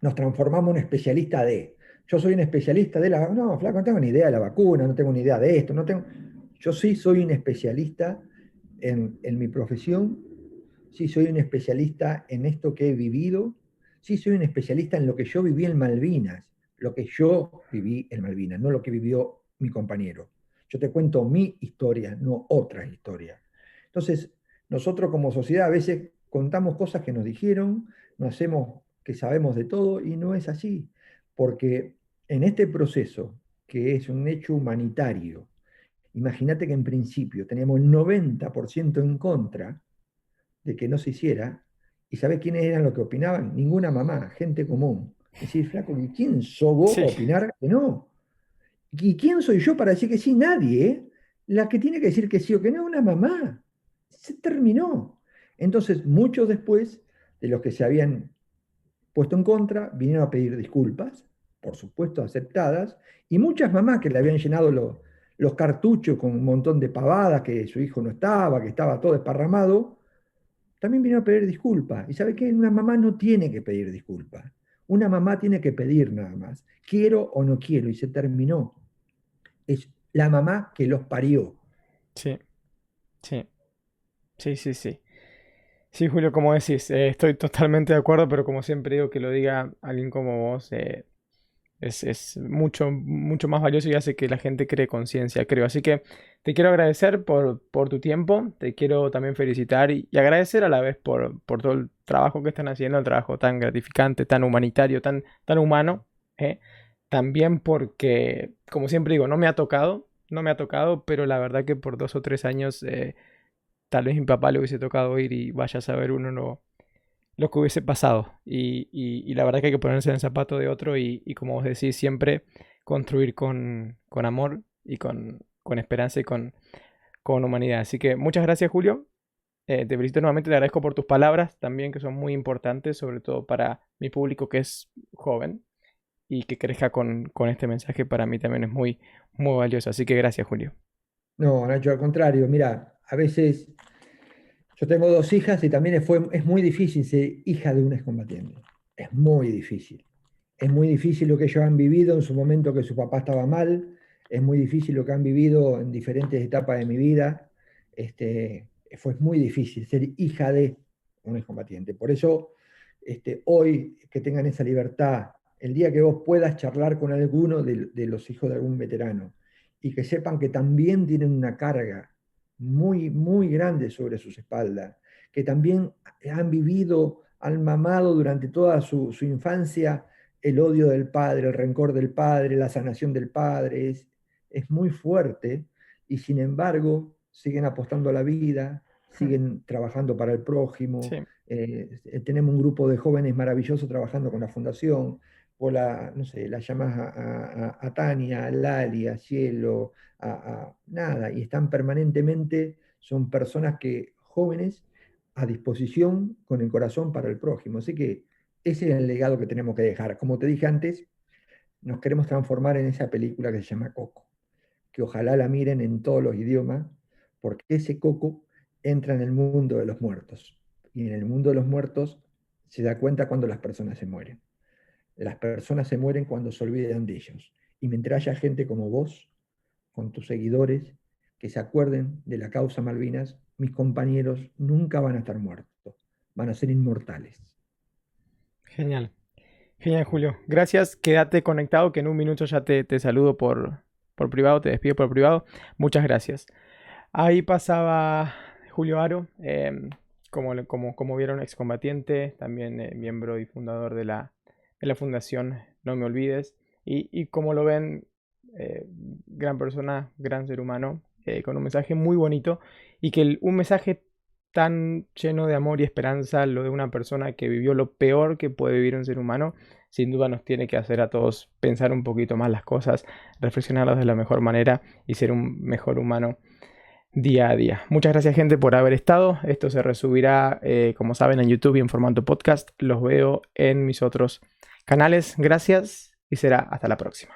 nos transformamos en especialista de. Yo soy un especialista de la. No, flaco, no tengo ni idea de la vacuna, no tengo ni idea de esto, no tengo. Yo sí soy un especialista en mi profesión, sí soy un especialista en esto que he vivido, sí soy un especialista en lo que yo viví en Malvinas, lo que yo viví en Malvinas, no lo que vivió mi compañero. Yo te cuento mi historia, no otras historias. Entonces, nosotros como sociedad a veces contamos cosas que nos dijeron, nos hacemos que sabemos de todo y no es así, porque en este proceso, que es un hecho humanitario, imagínate que en principio teníamos el 90% en contra de que no se hiciera, y ¿sabés quiénes eran los que opinaban? Ninguna mamá, gente común. Es decir, flaco, ¿y quién sos vos Sí, para opinar que no? ¿Y quién soy yo para decir que sí? Nadie, ¿eh? La que tiene que decir que sí o que no es una mamá. Se terminó. Entonces, muchos después de los que se habían puesto en contra, vinieron a pedir disculpas, por supuesto aceptadas, y muchas mamás que le habían llenado los cartuchos con un montón de pavadas, que su hijo no estaba, que estaba todo desparramado, también vinieron a pedir disculpas. ¿Y sabe qué? Una mamá no tiene que pedir disculpas. Una mamá tiene que pedir nada más. Quiero o no quiero, y se terminó. Es la mamá que los parió. Sí, sí, sí, sí, sí. Sí, Julio, como decís, estoy totalmente de acuerdo, pero como siempre digo, que lo diga alguien como vos es mucho, mucho más valioso y hace que la gente cree conciencia, creo. Así que te quiero agradecer por tu tiempo, te quiero también felicitar y agradecer a la vez por todo el trabajo que están haciendo, el trabajo tan gratificante, tan humanitario, tan humano. ¿Eh? También porque, como siempre digo, no me ha tocado, pero la verdad que por 2 o 3 años tal vez mi papá le hubiese tocado ir y vaya a saber uno lo que hubiese pasado. Y la verdad que hay que ponerse en el zapato de otro y como vos decís, siempre construir con amor y con esperanza y con humanidad. Así que muchas gracias, Julio. Te felicito nuevamente, te agradezco por tus palabras también, que son muy importantes, sobre todo para mi público que es joven y que crezca con este mensaje para mí también es muy, muy valioso. Así que gracias, Julio. No, Nacho, al contrario, mira, a veces yo tengo dos hijas y también es muy difícil ser hija de un excombatiente. Es muy difícil. Es muy difícil lo que ellos han vivido en su momento que su papá estaba mal. Es muy difícil lo que han vivido en diferentes etapas de mi vida. Fue muy difícil ser hija de un excombatiente. Por eso, hoy que tengan esa libertad, el día que vos puedas charlar con alguno de los hijos de algún veterano y que sepan que también tienen una carga muy, muy grande sobre sus espaldas, que también han vivido, han mamado durante toda su infancia el odio del padre, el rencor del padre, la sanación del padre, es muy fuerte y sin embargo siguen apostando a la vida, siguen trabajando para el prójimo. Sí, Tenemos un grupo de jóvenes maravillosos trabajando con la fundación. Vos no sé, la llamás a Tania, a Lali, a Cielo, nada, y están permanentemente, son personas que jóvenes a disposición con el corazón para el prójimo. Así que ese es el legado que tenemos que dejar. Como te dije antes, nos queremos transformar en esa película que se llama Coco, que ojalá la miren en todos los idiomas, porque ese Coco entra en el mundo de los muertos. Y en el mundo de los muertos se da cuenta cuando las personas se mueren. Las personas se mueren cuando se olvidan de ellos. Y mientras haya gente como vos, con tus seguidores, que se acuerden de la causa Malvinas, mis compañeros nunca van a estar muertos, van a ser inmortales. genial. Genial, Julio. Gracias. Quédate conectado que en un minuto ya te saludo por privado, te despido por privado. Muchas gracias. Ahí pasaba Julio Aro, como vieron, excombatiente, también miembro y fundador de la fundación No Me Olvides. Y como lo ven, gran persona, gran ser humano, con un mensaje muy bonito y que un mensaje tan lleno de amor y esperanza, lo de una persona que vivió lo peor que puede vivir un ser humano, sin duda nos tiene que hacer a todos pensar un poquito más las cosas, reflexionarlas de la mejor manera y ser un mejor humano día a día. Muchas gracias, gente, por haber estado. Esto se resubirá, como saben, en YouTube y en formato podcast. Los veo en mis otros canales. Gracias y será hasta la próxima.